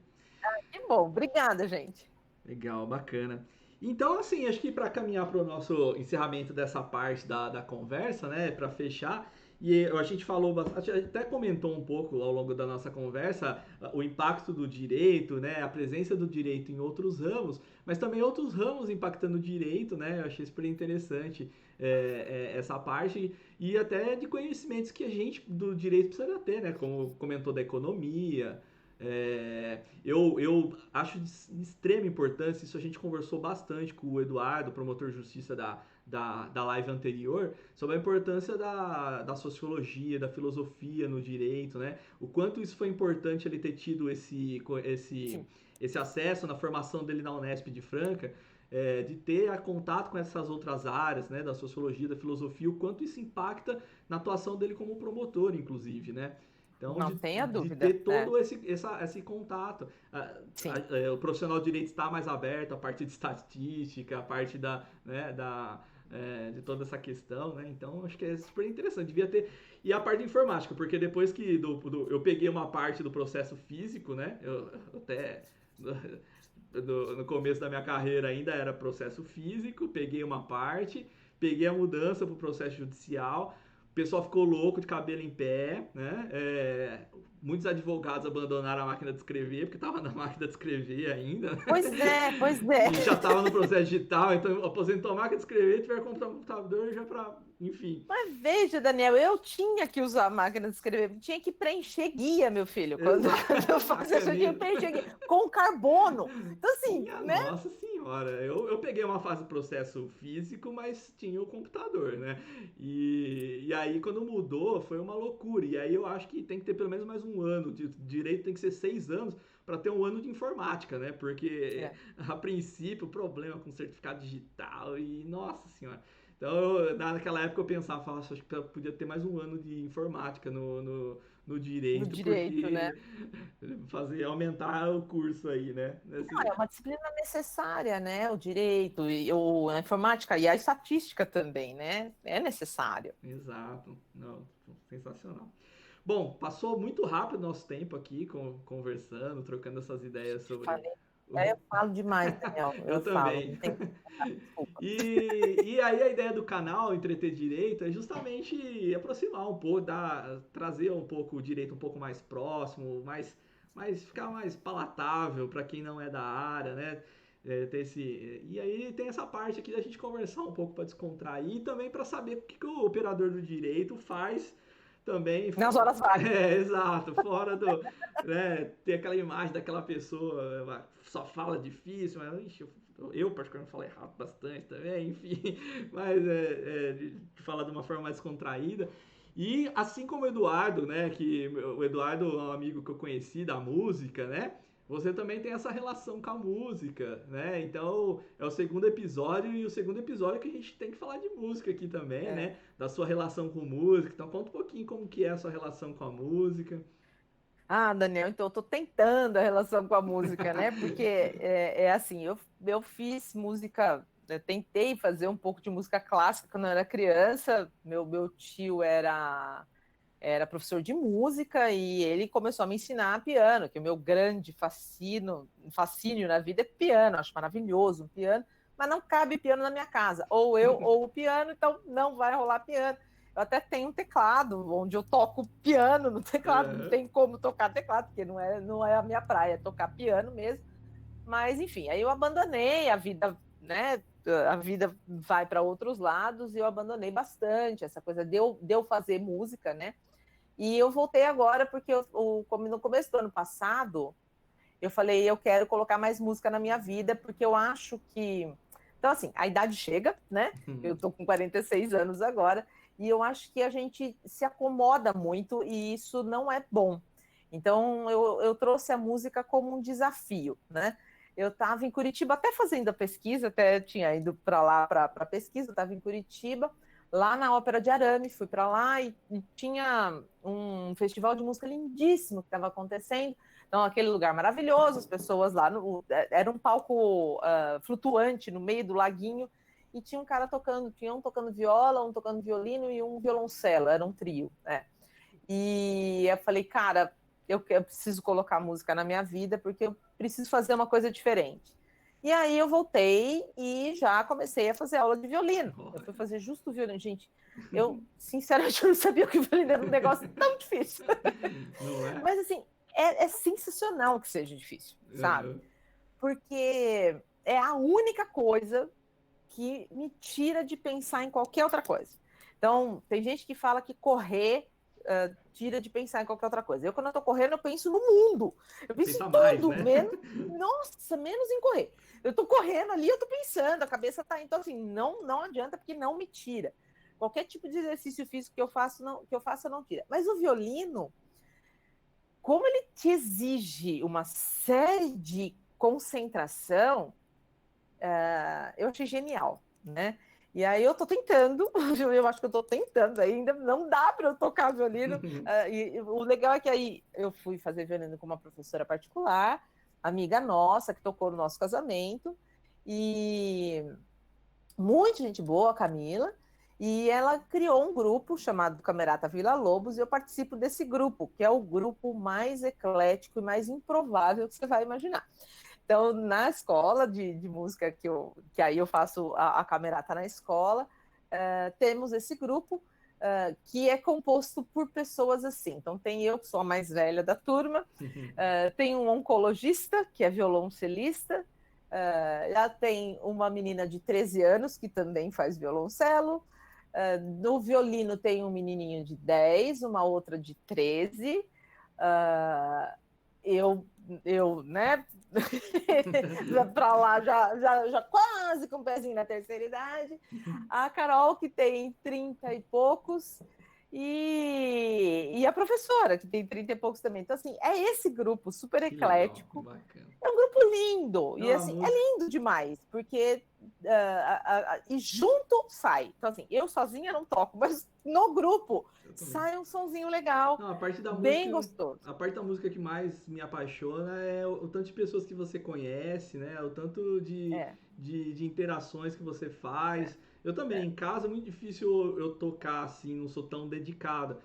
que bom, obrigada, gente. Legal, bacana. Então, assim, acho que para caminhar para o nosso encerramento dessa parte da conversa, né, para fechar, e a gente falou bastante, até comentou um pouco ao longo da nossa conversa o impacto do direito, né, a presença do direito em outros ramos, mas também outros ramos impactando o direito, né, eu achei super interessante essa parte e até de conhecimentos que a gente do direito precisa ter, né, como comentou da economia, eu acho de extrema importância, isso a gente conversou bastante com o Eduardo, promotor de justiça da live anterior, sobre a importância da sociologia, da filosofia no direito, né? O quanto isso foi importante ele ter tido Sim. esse acesso na formação dele na Unesp de Franca, de ter contato com essas outras áreas, né? Da sociologia, da filosofia, o quanto isso impacta na atuação dele como promotor, inclusive, né? Então, Não tenha de dúvida, ter né? todo esse contato. Sim. O profissional de direito está mais aberto a parte de estatística, a parte né, de toda essa questão, né? Então, acho que é super interessante. Devia ter. E a parte de informática, porque depois que eu peguei uma parte do processo físico, né? Eu até. No começo da minha carreira ainda era processo físico, peguei uma parte, peguei a mudança para o processo judicial, o pessoal ficou louco de cabelo em pé, né? Muitos advogados abandonaram a máquina de escrever, porque estava na máquina de escrever ainda, né? Pois é, pois é. E já estava no processo digital, então aposentou a máquina de escrever, tiver que comprar um computador já para, enfim. Mas veja, Daniel, eu tinha que usar a máquina de escrever, tinha que preencher guia, meu filho. Quando, quando eu A fazia isso, eu tinha que caneta. preencher guia com carbono. Então, assim, Minha né? nossa senhora, eu peguei uma fase do processo físico, mas tinha o computador, né? E aí quando mudou foi uma loucura. E aí eu acho que tem que ter pelo menos mais um ano. Direito tem que ser 6 anos para ter um ano de informática, né? Porque É. a princípio o problema com certificado digital e nossa senhora. Então, naquela época eu pensava, falava, acho que eu podia ter mais um ano de informática no No direito, direito, né? porque fazer aumentar o curso aí, né? Não, é uma disciplina necessária, né? O direito, a informática e a estatística também, né? É necessário. Exato. Não, sensacional. Bom, passou muito rápido o nosso tempo aqui conversando, trocando essas ideias sobre Falei, o... eu falo demais, Daniel. Eu Eu falo, também. não tem como falar, desculpa. E aí a ideia do canal Entreter Direito é justamente aproximar um pouco, trazer um pouco o direito um pouco mais próximo, ficar mais palatável para quem não é da área, né? E aí tem essa parte aqui da gente conversar um pouco para descontrair e também para saber o que o operador do direito faz também. Nas horas vagas. Exato, fora né, ter aquela imagem daquela pessoa, ela só fala difícil, mas ixi, eu particularmente falo errado bastante também, enfim, mas de falar de uma forma mais contraída. E assim como o Eduardo, né, que o Eduardo é um amigo que eu conheci da música, né, você também tem essa relação com a música, né? Então é o segundo episódio e o segundo episódio que a gente tem que falar de música aqui também, É. né? Da sua relação com música. Então conta um pouquinho como que é a sua relação com a música. Ah, Daniel, então eu tô tentando a relação com a música, né? Porque é assim, eu fiz música, eu tentei fazer um pouco de música clássica quando eu era criança. Meu tio era professor de música e ele começou a me ensinar piano, que o meu grande fascínio na vida é piano, acho maravilhoso um piano, mas não cabe piano na minha casa, ou eu ou o piano, então não vai rolar piano. Eu até tenho um teclado, onde eu toco piano no teclado, não tem como tocar teclado, porque não é a minha praia, é tocar piano mesmo. Mas, enfim, aí eu abandonei a vida, né? A vida vai para outros lados e eu abandonei bastante essa coisa de eu fazer música, né? E eu voltei agora porque no começo do ano passado eu falei, eu quero colocar mais música na minha vida, porque eu acho que. Então, assim, a idade chega, né? Eu tô com 46 anos agora, e eu acho que a gente se acomoda muito e isso não é bom. Então, eu trouxe a música como um desafio, né? Eu estava em Curitiba até fazendo a pesquisa, até tinha ido para lá para pesquisa, estava em Curitiba, lá na Ópera de Arame, fui para lá e tinha um festival de música lindíssimo que estava acontecendo. Então, aquele lugar maravilhoso, as pessoas lá, era um palco flutuante no meio do laguinho, e tinha um cara tocando, tinha um tocando viola, um tocando violino e um violoncelo, era um trio, né? E eu falei, cara, eu preciso colocar música na minha vida, porque eu preciso fazer uma coisa diferente. E aí eu voltei e já comecei a fazer aula de violino. Eu fui fazer justo o violino. Gente, eu sinceramente não sabia que o violino era um negócio tão difícil. Não é? Mas assim, é sensacional que seja difícil, sabe? Porque é a única coisa que me tira de pensar em qualquer outra coisa. Então, tem gente que fala que correr tira de pensar em qualquer outra coisa. Eu, quando eu tô correndo, eu penso no mundo. Eu penso Pensa em mais, tudo, né? menos em correr. Eu tô correndo ali, eu tô pensando, a cabeça tá... Então, assim, não adianta, porque não me tira. Qualquer tipo de exercício físico que eu faço, não tira. Mas o violino, como ele te exige uma série de concentração, eu achei genial, né? E aí eu tô tentando, eu acho que eu tô tentando ainda, não dá para eu tocar violino. E o legal é que aí eu fui fazer violino com uma professora particular, amiga nossa, que tocou no nosso casamento, e muita gente boa, a Camila, e ela criou um grupo chamado Camerata Vila Lobos, e eu participo desse grupo, que é o grupo mais eclético e mais improvável que você vai imaginar. Então, na escola de música que aí eu faço a camerata na escola, temos esse grupo que é composto por pessoas assim. Então, tem eu, que sou a mais velha da turma, tem um oncologista, que é violoncelista, já tem uma menina de 13 anos, que também faz violoncelo, no violino tem um menininho de 10, uma outra de 13, eu, né, para lá já quase com o pezinho na terceira idade, a Carol, que tem 30 e poucos, e a professora, que tem 30 e poucos também. Então, assim, é esse grupo super Que legal, eclético, bacana. é um grupo lindo, Não, e a assim, é música. lindo demais, porque e junto sai. Então, assim, eu sozinha não toco, mas no grupo Eu também. sai um sonzinho legal, Não, bem gostoso. a parte da música que mais me apaixona é o tanto de pessoas que você conhece, né? O tanto É, de interações que você é, faz. Eu também, é. em casa é muito difícil eu tocar assim, não sou tão dedicado.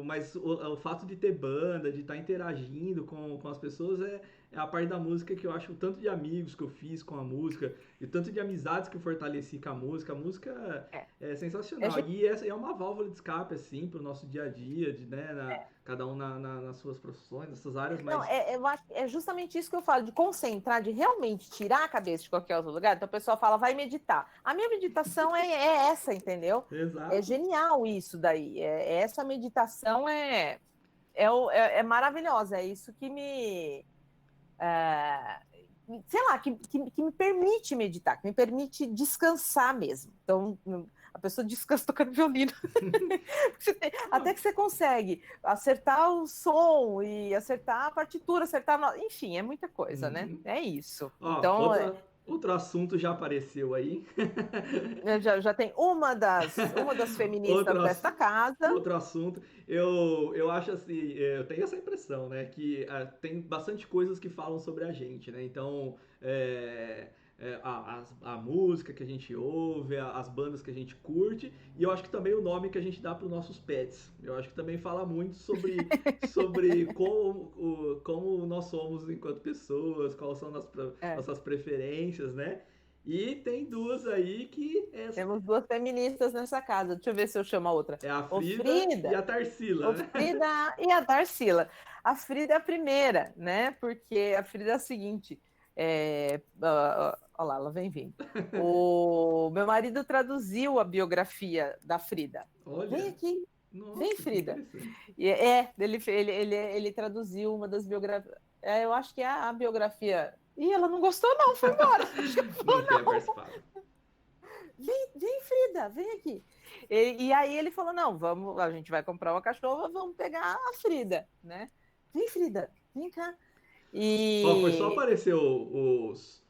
Mas o fato de ter banda, de estar interagindo com as pessoas é a parte da música que eu acho o tanto de amigos que eu fiz com a música e o tanto de amizades que eu fortaleci com a música. A música É, é é, sensacional. E essa é uma válvula de escape, assim, pro nosso dia a dia, né, cada um nas suas profissões, nas suas áreas, não, mas. eu acho que é justamente isso que eu falo, de concentrar, de realmente tirar a cabeça de qualquer outro lugar. Então a pessoa fala, vai meditar. A minha meditação é essa, entendeu? É Exato. genial isso daí. Essa meditação é maravilhosa. É isso que é, sei lá, que me permite meditar, que me permite descansar mesmo. Então, a pessoa descansa tocando violino. Até que você consegue acertar o som e acertar a partitura, enfim, é muita coisa, né? Uhum. É isso. Ó, Então, outra. Outro assunto já apareceu aí. Já tem uma das feministas Outro, desta casa. outro assunto. Eu acho assim, eu tenho essa impressão, né? Que tem bastante coisas que falam sobre a gente, né? Então, a música que a gente ouve, as bandas que a gente curte, e eu acho que também o nome que a gente dá para os nossos pets. Eu acho que também fala muito sobre como nós somos enquanto pessoas, quais são É, nossas preferências, né? E tem duas aí que temos duas feministas nessa casa. Deixa eu ver se eu chamo a outra. é a Ô, Frida e Frida, a Tarsila, ô, né? Frida e a Tarsila. A Frida é a primeira, né? Porque a Frida é a seguinte. Olha lá, ela vem vindo. O meu marido traduziu a biografia da Frida. Vem Olha, aqui, vem, nossa, que Frida. interessante. Ele traduziu uma das biografias. Eu acho que é a biografia. E ela não gostou, não, foi embora. Não Falou, quer não, participar. vem, Frida, vem aqui. E aí ele falou: não, vamos, a gente vai comprar uma cachorra, vamos pegar a Frida, né? Vem, Frida, vem cá. Ó, foi só E aparecer os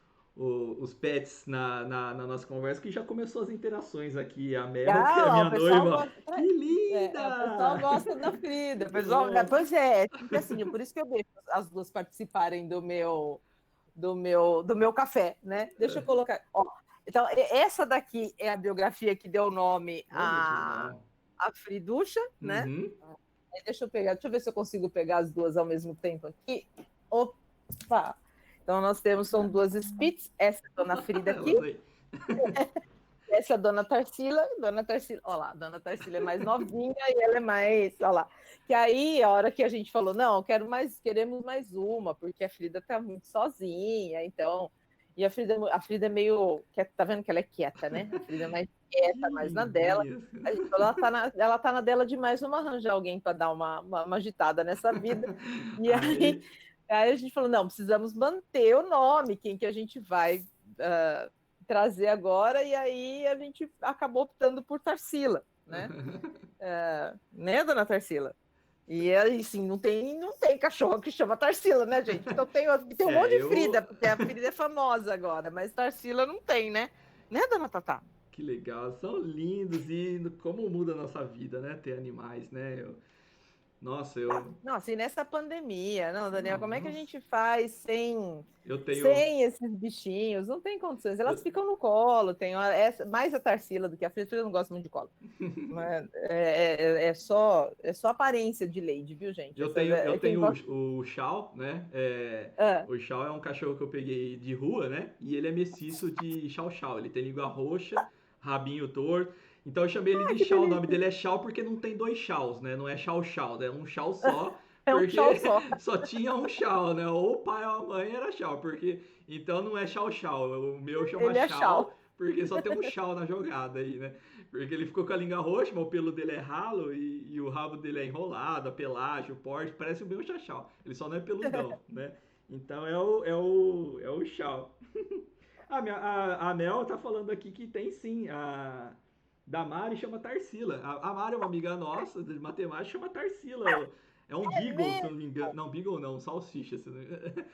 pets na nossa conversa que já começou as interações aqui. A Mel, que é o minha pessoal noiva, ó. gosta. Que O pessoal linda! gosta da Frida. Nossa. Pois é, porque assim, por isso que eu deixo as duas participarem do meu café, né? Deixa eu colocar. Ó, então, essa daqui é a biografia que deu nome Olha que à, legal. à Friducha, né? Uhum. Deixa eu ver se eu consigo pegar as duas ao mesmo tempo aqui. Opa! Então, nós temos, são duas Spitz, essa é a dona Frida aqui, Elas aí. essa é a dona Tarsila, olha lá, a dona Tarsila é mais novinha e ela é mais, olha lá. Que aí, a hora que a gente falou, não, queremos mais uma, porque a Frida tá muito sozinha, então. E a Frida é meio. Tá vendo que ela é quieta, né? A Frida é mais Que quieta, mais na dela. lindinhas. Ela tá na dela demais, vamos arranjar alguém para dar uma agitada nessa vida. E aí, Aí, aí a gente falou, não, precisamos manter o nome, quem que a gente vai trazer agora, e aí a gente acabou optando por Tarsila, né? Né, dona Tarsila? E aí, assim, não tem cachorro que chama Tarsila, né, gente? Então tem um monte de eu. Frida, porque a Frida é famosa agora, mas Tarsila não tem, né? Né, dona Tatá? Que legal, são lindos e como muda a nossa vida, né? Ter animais, né? Nossa, Nossa, e nessa pandemia, não, Daniel, como é que a Nossa, gente faz sem, eu tenho. sem esses bichinhos? Não tem condições. Elas Eu, ficam no colo, mais a Tarsila do que a Frida. Eu não gosto muito de colo. Mas é só aparência de Lady, viu, gente? eu Quem tenho gosta. o Shao, né? Ah, O Shao é um cachorro que eu peguei de rua, né? E ele é mestiço de Chow Chow. Ele tem língua roxa, rabinho torto. Então eu chamei ele de que Shao. O nome delícia! dele é Shao porque não tem dois Shaos, né? Não é Chow Chow, é um Shao só. É um Porque show só. só tinha um Shao, né? Ou o pai ou a mãe era Shao. Porque então não é Chow Chow. O meu chama Ele é Shao chau. porque só tem um Shao na jogada aí, né? Porque ele ficou com a língua roxa, mas o pelo dele é ralo e o rabo dele é enrolado, a pelagem, o porte, parece o meu chachau. Ele só não é peludão, né? Então é o Shao. A Mel tá falando aqui que tem sim. A da Mari chama Tarsila. A Mari é uma amiga nossa de matemática, chama Tarsila. É um É Beagle, se eu mesmo? não me engano. Não, Beagle não, salsicha. Se não...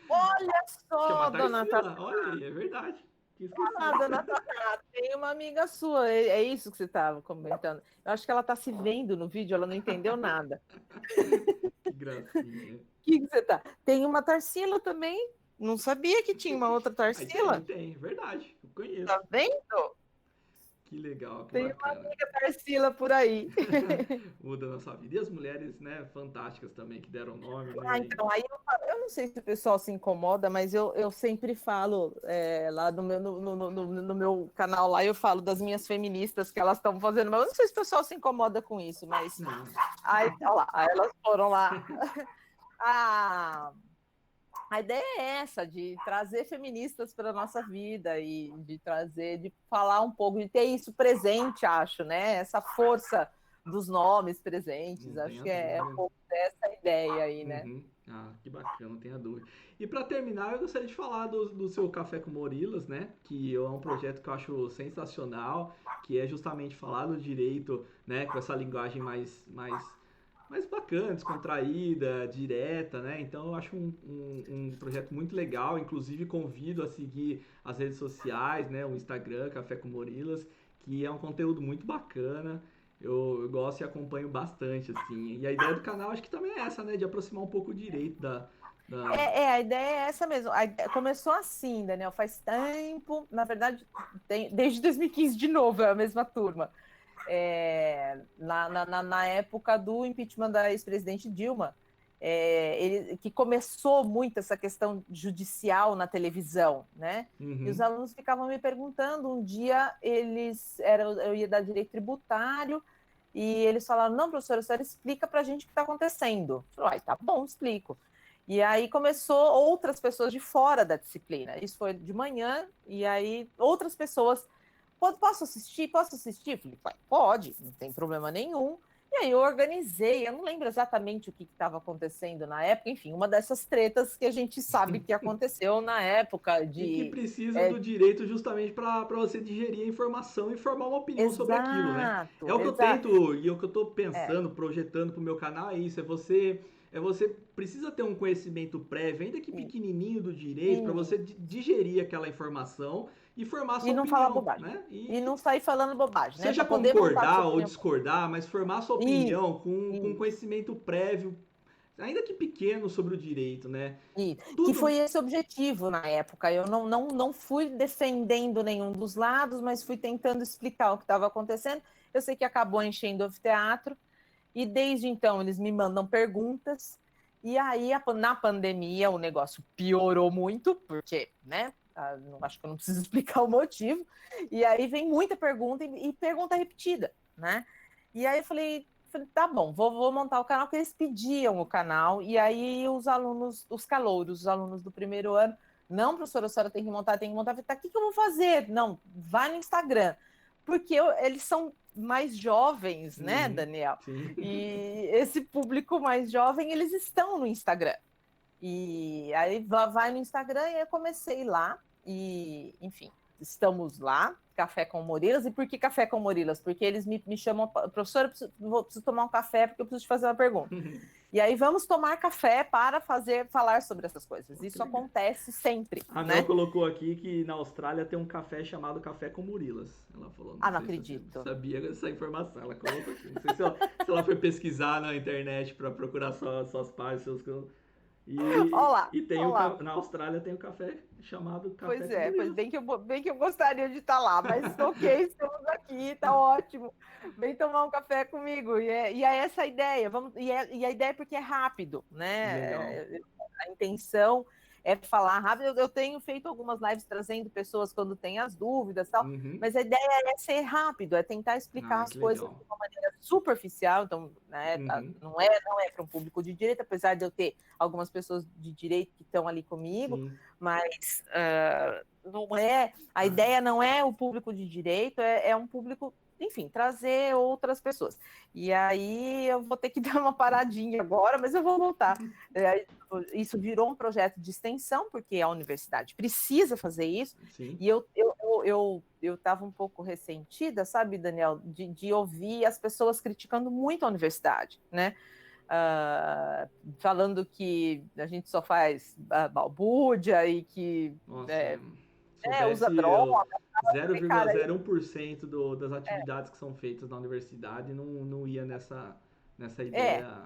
Olha Chama só, dona Tarsila, Tatá. olha aí, é verdade. Que esqueci. Dona Tatá, tem uma amiga sua. É isso que você estava comentando. Eu acho que ela está se vendo no vídeo, ela não entendeu nada. Que gracinha. O que você tá? Tem uma Tarsila também. Não sabia que tinha uma outra Aí Tarsila. tem, verdade. Eu conheço. Tá vendo? Que legal, que Tem uma bacana. amiga Tarsila por aí. Muda a nossa vida. E as mulheres, né, fantásticas também, que deram nome, Ah, né? então, aí eu não sei se o pessoal se incomoda, mas eu sempre falo lá no meu canal lá, eu falo das minhas feministas que elas estão fazendo, mas eu não sei se o pessoal se incomoda com isso, mas Não. aí, olha lá, aí elas foram lá. A ideia é essa, de trazer feministas para a nossa vida e de falar um pouco, de ter isso presente, acho, né? Essa força dos nomes presentes, Não acho tenha que é um dúvida. pouco dessa ideia aí, né? Uhum. Ah, que bacana, não tenha dúvida. E para terminar, eu gostaria de falar do seu Café com Morilas, né? Que é um projeto que eu acho sensacional, que é justamente falar do direito, né? Com essa linguagem mais mais bacana, descontraída, direta, né? Então eu acho um projeto muito legal. Inclusive convido a seguir as redes sociais, né? O Instagram, Café com Morilas, que é um conteúdo muito bacana. Eu gosto e acompanho bastante, assim. E a ideia do canal acho que também é essa, né? De aproximar um pouco o direito da... A ideia é essa mesmo. Começou assim, Daniel, faz tempo, na verdade, desde 2015 de novo, é a mesma turma. Na época do impeachment da ex-presidente Dilma, que começou muito essa questão judicial na televisão, né? E os Uhum. alunos ficavam me perguntando, um dia eu ia dar direito tributário, e eles falaram, não, professora, a senhora explica para a gente o que está acontecendo. Eu falei, tá bom, explico. E aí começou outras pessoas de fora da disciplina. Isso foi de manhã, e aí outras pessoas posso assistir? Posso assistir? Falei, pode, não tem problema nenhum. E aí eu organizei, eu não lembro exatamente o que estava acontecendo na época, enfim, uma dessas tretas que a gente sabe que aconteceu na época E que de... precisa do direito justamente para você digerir a informação e formar uma opinião sobre aquilo, né? É Exato, o que eu exato. tento e o que eu estou É, pensando, projetando para o meu canal é isso, é você precisa ter um conhecimento prévio, ainda que e, pequenininho do direito, para e, você digerir aquela informação e formar e sua não falar opinião, bobagem. né? E E não sair falando bobagem, né? seja Para poder montar a sua concordar ou opinião. discordar, mas formar sua Isso, opinião com isso. conhecimento prévio, ainda que pequeno, sobre o direito, né? Que Tudo. foi esse objetivo na época. Eu não fui defendendo nenhum dos lados, mas fui tentando explicar o que estava acontecendo. Eu sei que acabou enchendo o anfiteatro, e desde então eles me mandam perguntas. E aí, na pandemia, o negócio piorou muito, porque, né? Acho que eu não preciso explicar o motivo. E aí vem muita pergunta e pergunta repetida, né? E aí eu falei, tá bom, vou montar o canal, porque eles pediam o canal, e aí os alunos, os calouros, os alunos do primeiro ano, não, professora, a senhora tem que montar, tem que montar. Eu falei, tá, o que eu vou fazer? Não, vai no Instagram. Porque eles são mais jovens, né, Uhum, Daniel? sim. E esse público mais jovem, eles estão no Instagram. E aí vai no Instagram e eu comecei lá. E, enfim, estamos lá, Café com Morilas. E por que Café com Morilas? Porque eles me chamam, professora, preciso tomar um café porque eu preciso te fazer uma pergunta. E aí vamos tomar café para falar sobre essas coisas. Pô, que Isso legal. acontece sempre, A Mel né? colocou aqui que na Austrália tem um café chamado Café com Murilas. Ela falou, não Ah, não sei se você acredito. sabia dessa informação. Ela colocou aqui. Não sei se ela foi pesquisar na internet para procurar suas páginas, Olá, e tem olá. na Austrália tem um café chamado Café Pois com é, pois Murilas. bem que eu gostaria de estar lá, mas ok, estamos aqui, tá ótimo. Vem tomar um café comigo. E é essa a ideia. E a ideia é porque é rápido, Legal. né? A intenção é falar rápido. Eu tenho feito algumas lives trazendo pessoas quando tem as dúvidas e tal, Uhum. mas a ideia é ser rápido, é tentar explicar Ah, as que coisas legal. de uma maneira superficial, então, né, Uhum. não é para um público de direito, apesar de eu ter algumas pessoas de direito que estão ali comigo, Sim. mas não é, a Ah, ideia não é o público de direito, é um público, enfim, trazer outras pessoas. E aí eu vou ter que dar uma paradinha agora, mas eu vou voltar. Isso virou um projeto de extensão, porque a universidade precisa fazer isso, sim. e eu estava um pouco ressentida, sabe, Daniel, de ouvir as pessoas criticando muito a universidade, né? Falando que a gente só faz balbúrdia e que Nossa, se usa houvesse droga. zero vírgula Cara, zero um por cento das atividades que são feitas na universidade, não ia nessa é, ideia.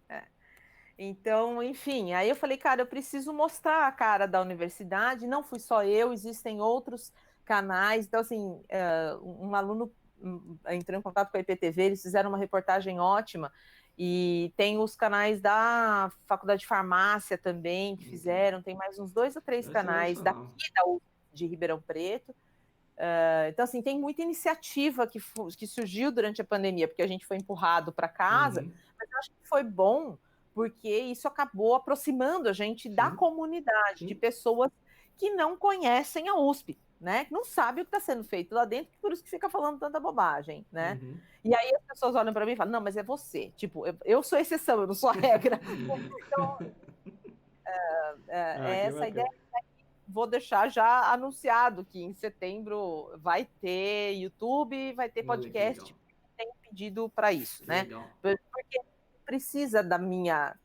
é. Então, enfim, aí eu falei, cara, eu preciso mostrar a cara da universidade. Não fui só eu, existem outros canais. Então, assim, um aluno entrou em contato com a IPTV, eles fizeram uma reportagem ótima. E tem os canais da Faculdade de Farmácia também, que fizeram. Tem mais uns 2 ou 3 É canais daqui sensacional. da UF de Ribeirão Preto. Então, assim, tem muita iniciativa que surgiu durante a pandemia, porque a gente foi empurrado para casa, Uhum, mas eu acho que foi bom, porque isso acabou aproximando a gente da sim, comunidade, de sim. pessoas que não conhecem a USP, né? Que não sabem o que está sendo feito lá dentro, por isso que fica falando tanta bobagem, né? Uhum. E aí as pessoas olham para mim e falam, não, mas é você. Tipo, eu sou exceção, eu não sou a regra. Então, Ah, é que essa a ideia. bacana. Vou deixar já anunciado que em setembro vai ter YouTube, vai ter Olha que podcast, legal. tem pedido para isso, Que né? legal. precisa da minha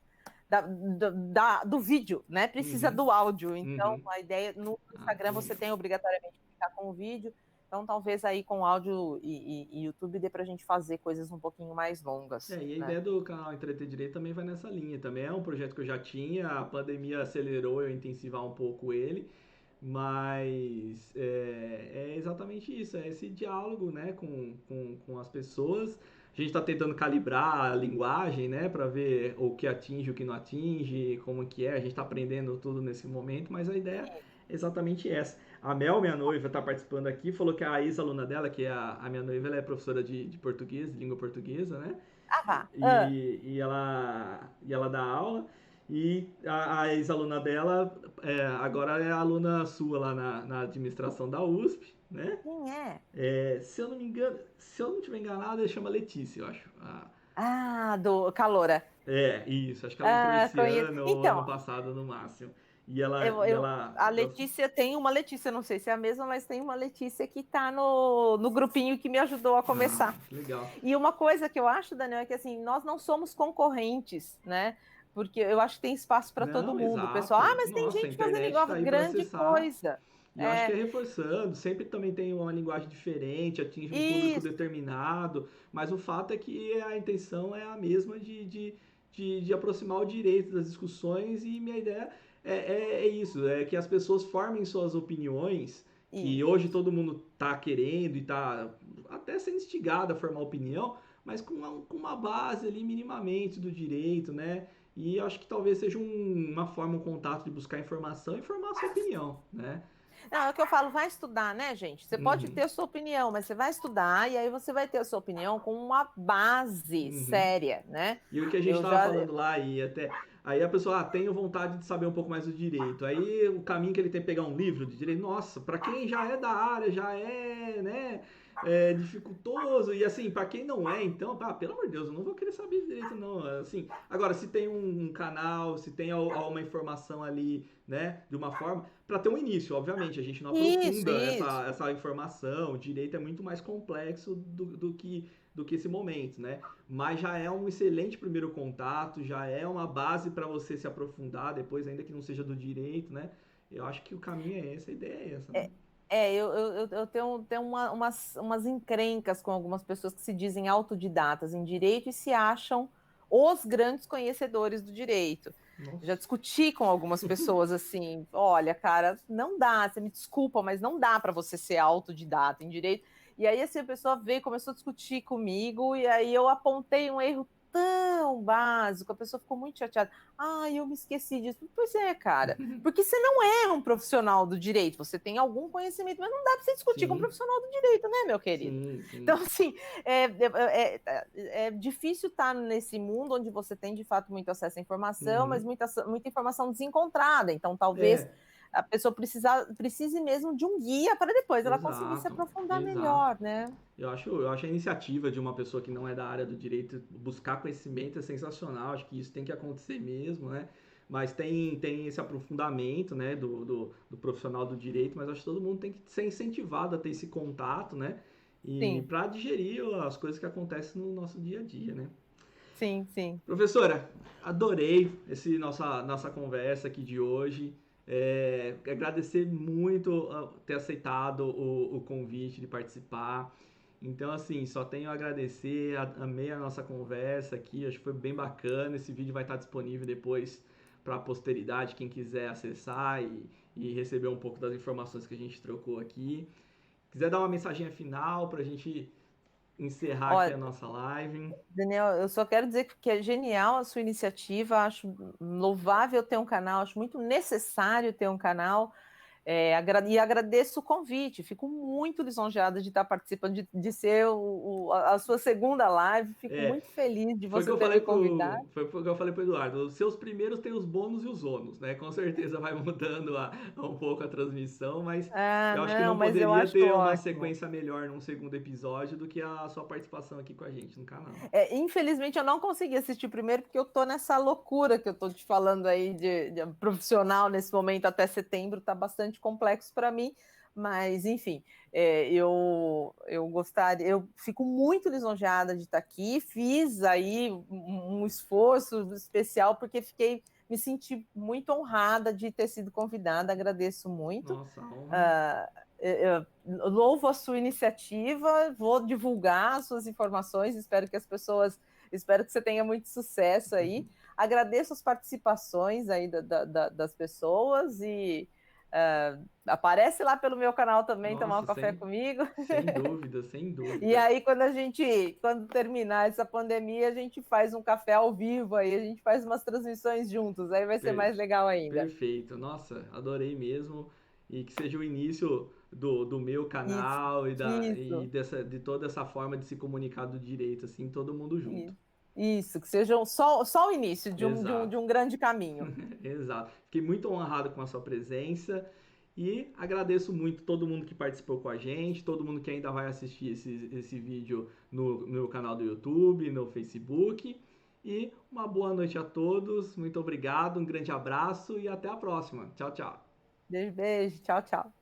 do vídeo, né? Precisa do áudio. Então, a ideia no Instagram você tem obrigatoriamente que ficar com o vídeo. Então, talvez aí com áudio e YouTube dê pra gente fazer coisas um pouquinho mais longas. E a ideia do canal Entreter Direito também vai nessa linha. Também é um projeto que eu já tinha, a pandemia acelerou eu intensivar um pouco ele, mas é exatamente isso, é esse diálogo, né, com as pessoas. A gente está tentando calibrar a linguagem, né, para ver o que atinge, o que não atinge, como que é. A gente está aprendendo tudo nesse momento, mas a ideia é exatamente essa. A Mel, minha noiva, está participando aqui, falou que a ex-aluna dela, que é a minha noiva, ela é professora de português, de língua portuguesa, né? E ela dá aula. E a ex-aluna dela agora é aluna sua lá na administração da USP, né? Quem é? Se eu não me engano, se eu não estiver enganado, ela chama Letícia, eu acho. Do Caloura. Isso. Acho que ela entrou esse ano ou então, ano passado no máximo. A Letícia tem uma Letícia, não sei se é a mesma, mas tem uma Letícia que está no grupinho que me ajudou a começar. Legal. E uma coisa que eu acho, Daniel, é que assim, nós não somos concorrentes, né? Porque eu acho que tem espaço para todo mundo. Exato. O pessoal, mas tem gente fazendo igual, grande coisa. E eu acho que é reforçando, sempre também tem uma linguagem diferente, atinge um público determinado, mas o fato é que a intenção é a mesma de aproximar o direito das discussões, e minha ideia é isso, é que as pessoas formem suas opiniões, e hoje todo mundo está querendo e está até sendo instigado a formar opinião, mas com uma base ali minimamente do direito, né? E eu acho que talvez seja uma forma, um contato de buscar informação e formar a sua opinião, né? Não, é o que eu falo, vai estudar, né, gente? Você pode ter a sua opinião, mas você vai estudar e aí você vai ter a sua opinião com uma base séria, né? E o que a gente estava falando lá, aí a pessoa tenho vontade de saber um pouco mais do direito. Aí o caminho que ele tem é pegar um livro de direito, nossa, para quem já é da área, já é, né? Dificultoso, e assim, para quem não é, então, pelo amor de Deus, eu não vou querer saber direito, não. Assim, agora, se tem um canal, se tem uma informação ali, né, de uma forma, para ter um início, obviamente, a gente não aprofunda essa informação, o direito é muito mais complexo do que esse momento, né? Mas já é um excelente primeiro contato, já é uma base para você se aprofundar depois, ainda que não seja do direito, né? Eu acho que o caminho é esse, a ideia é essa, né? Eu tenho umas encrencas com algumas pessoas que se dizem autodidatas em direito e se acham os grandes conhecedores do direito. Já discuti com algumas pessoas assim, olha, cara, não dá, você me desculpa, mas não dá para você ser autodidata em direito. E aí assim, a pessoa veio, começou a discutir comigo, e aí eu apontei um erro tão básico, a pessoa ficou muito chateada. Eu me esqueci disso. Pois é, cara, porque você não é um profissional do direito, você tem algum conhecimento, mas não dá para você discutir com um profissional do direito, né, meu querido? Sim. Então, assim, é difícil estar nesse mundo onde você tem, de fato, muito acesso à informação, mas muita informação desencontrada. Então, talvez a pessoa precise mesmo de um guia para depois ela conseguir se aprofundar melhor, né? Eu acho a iniciativa de uma pessoa que não é da área do direito buscar conhecimento é sensacional, acho que isso tem que acontecer mesmo, né? Mas tem esse aprofundamento, né, do profissional do direito, mas acho que todo mundo tem que ser incentivado a ter esse contato, né? E para digerir as coisas que acontecem no nosso dia a dia, né? Sim, sim. Professora, adorei nossa conversa aqui de hoje. Agradecer muito ter aceitado o convite de participar. Então, assim, só tenho a agradecer, amei a nossa conversa aqui, acho que foi bem bacana. Esse vídeo vai estar disponível depois para a posteridade, quem quiser acessar e receber um pouco das informações que a gente trocou aqui. Quiser dar uma mensagem final para a gente encerrar aqui a nossa live. Daniel, eu só quero dizer que é genial a sua iniciativa, acho louvável ter um canal, acho muito necessário ter um canal, e agradeço o convite, fico muito lisonjeada de estar participando, de ser a sua segunda live, fico muito feliz de você ter me convidado. Foi o que eu falei para o Eduardo, os seus primeiros têm os bônus e os ônus, né? Com certeza vai mudando um pouco a transmissão, mas eu acho que não poderia ter uma sequência melhor num segundo episódio do que a sua participação aqui com a gente no canal. Infelizmente eu não consegui assistir o primeiro porque eu tô nessa loucura que eu tô te falando aí de profissional nesse momento até setembro, tá bastante complexo para mim, Mas, enfim, eu gostaria, eu fico muito lisonjeada de estar aqui. Fiz aí um esforço especial, porque me senti muito honrada de ter sido convidada, agradeço muito. Nossa, a honra. Eu louvo a sua iniciativa, vou divulgar as suas informações, espero que você tenha muito sucesso aí. Agradeço as participações aí das pessoas e aparece lá pelo meu canal também, tomar um Nossa, café comigo. sem dúvida, sem E dúvida. aí, quando terminar essa pandemia, a gente faz um café ao vivo aí, a gente faz umas transmissões juntos, aí vai ser Per- mais legal ainda. Perfeito. Nossa, adorei mesmo. E que seja o início do meu Isso, canal isso. de toda essa forma de se comunicar do direito, assim, todo mundo junto. Isso, que seja só o início de Exato. um grande caminho. Exato. Fiquei muito honrado com a sua presença e agradeço muito todo mundo que participou com a gente, todo mundo que ainda vai assistir esse vídeo no meu canal do YouTube, no Facebook. E uma boa noite a todos, muito obrigado, um grande abraço e até a próxima. Tchau, tchau. Beijo, beijo, tchau, tchau.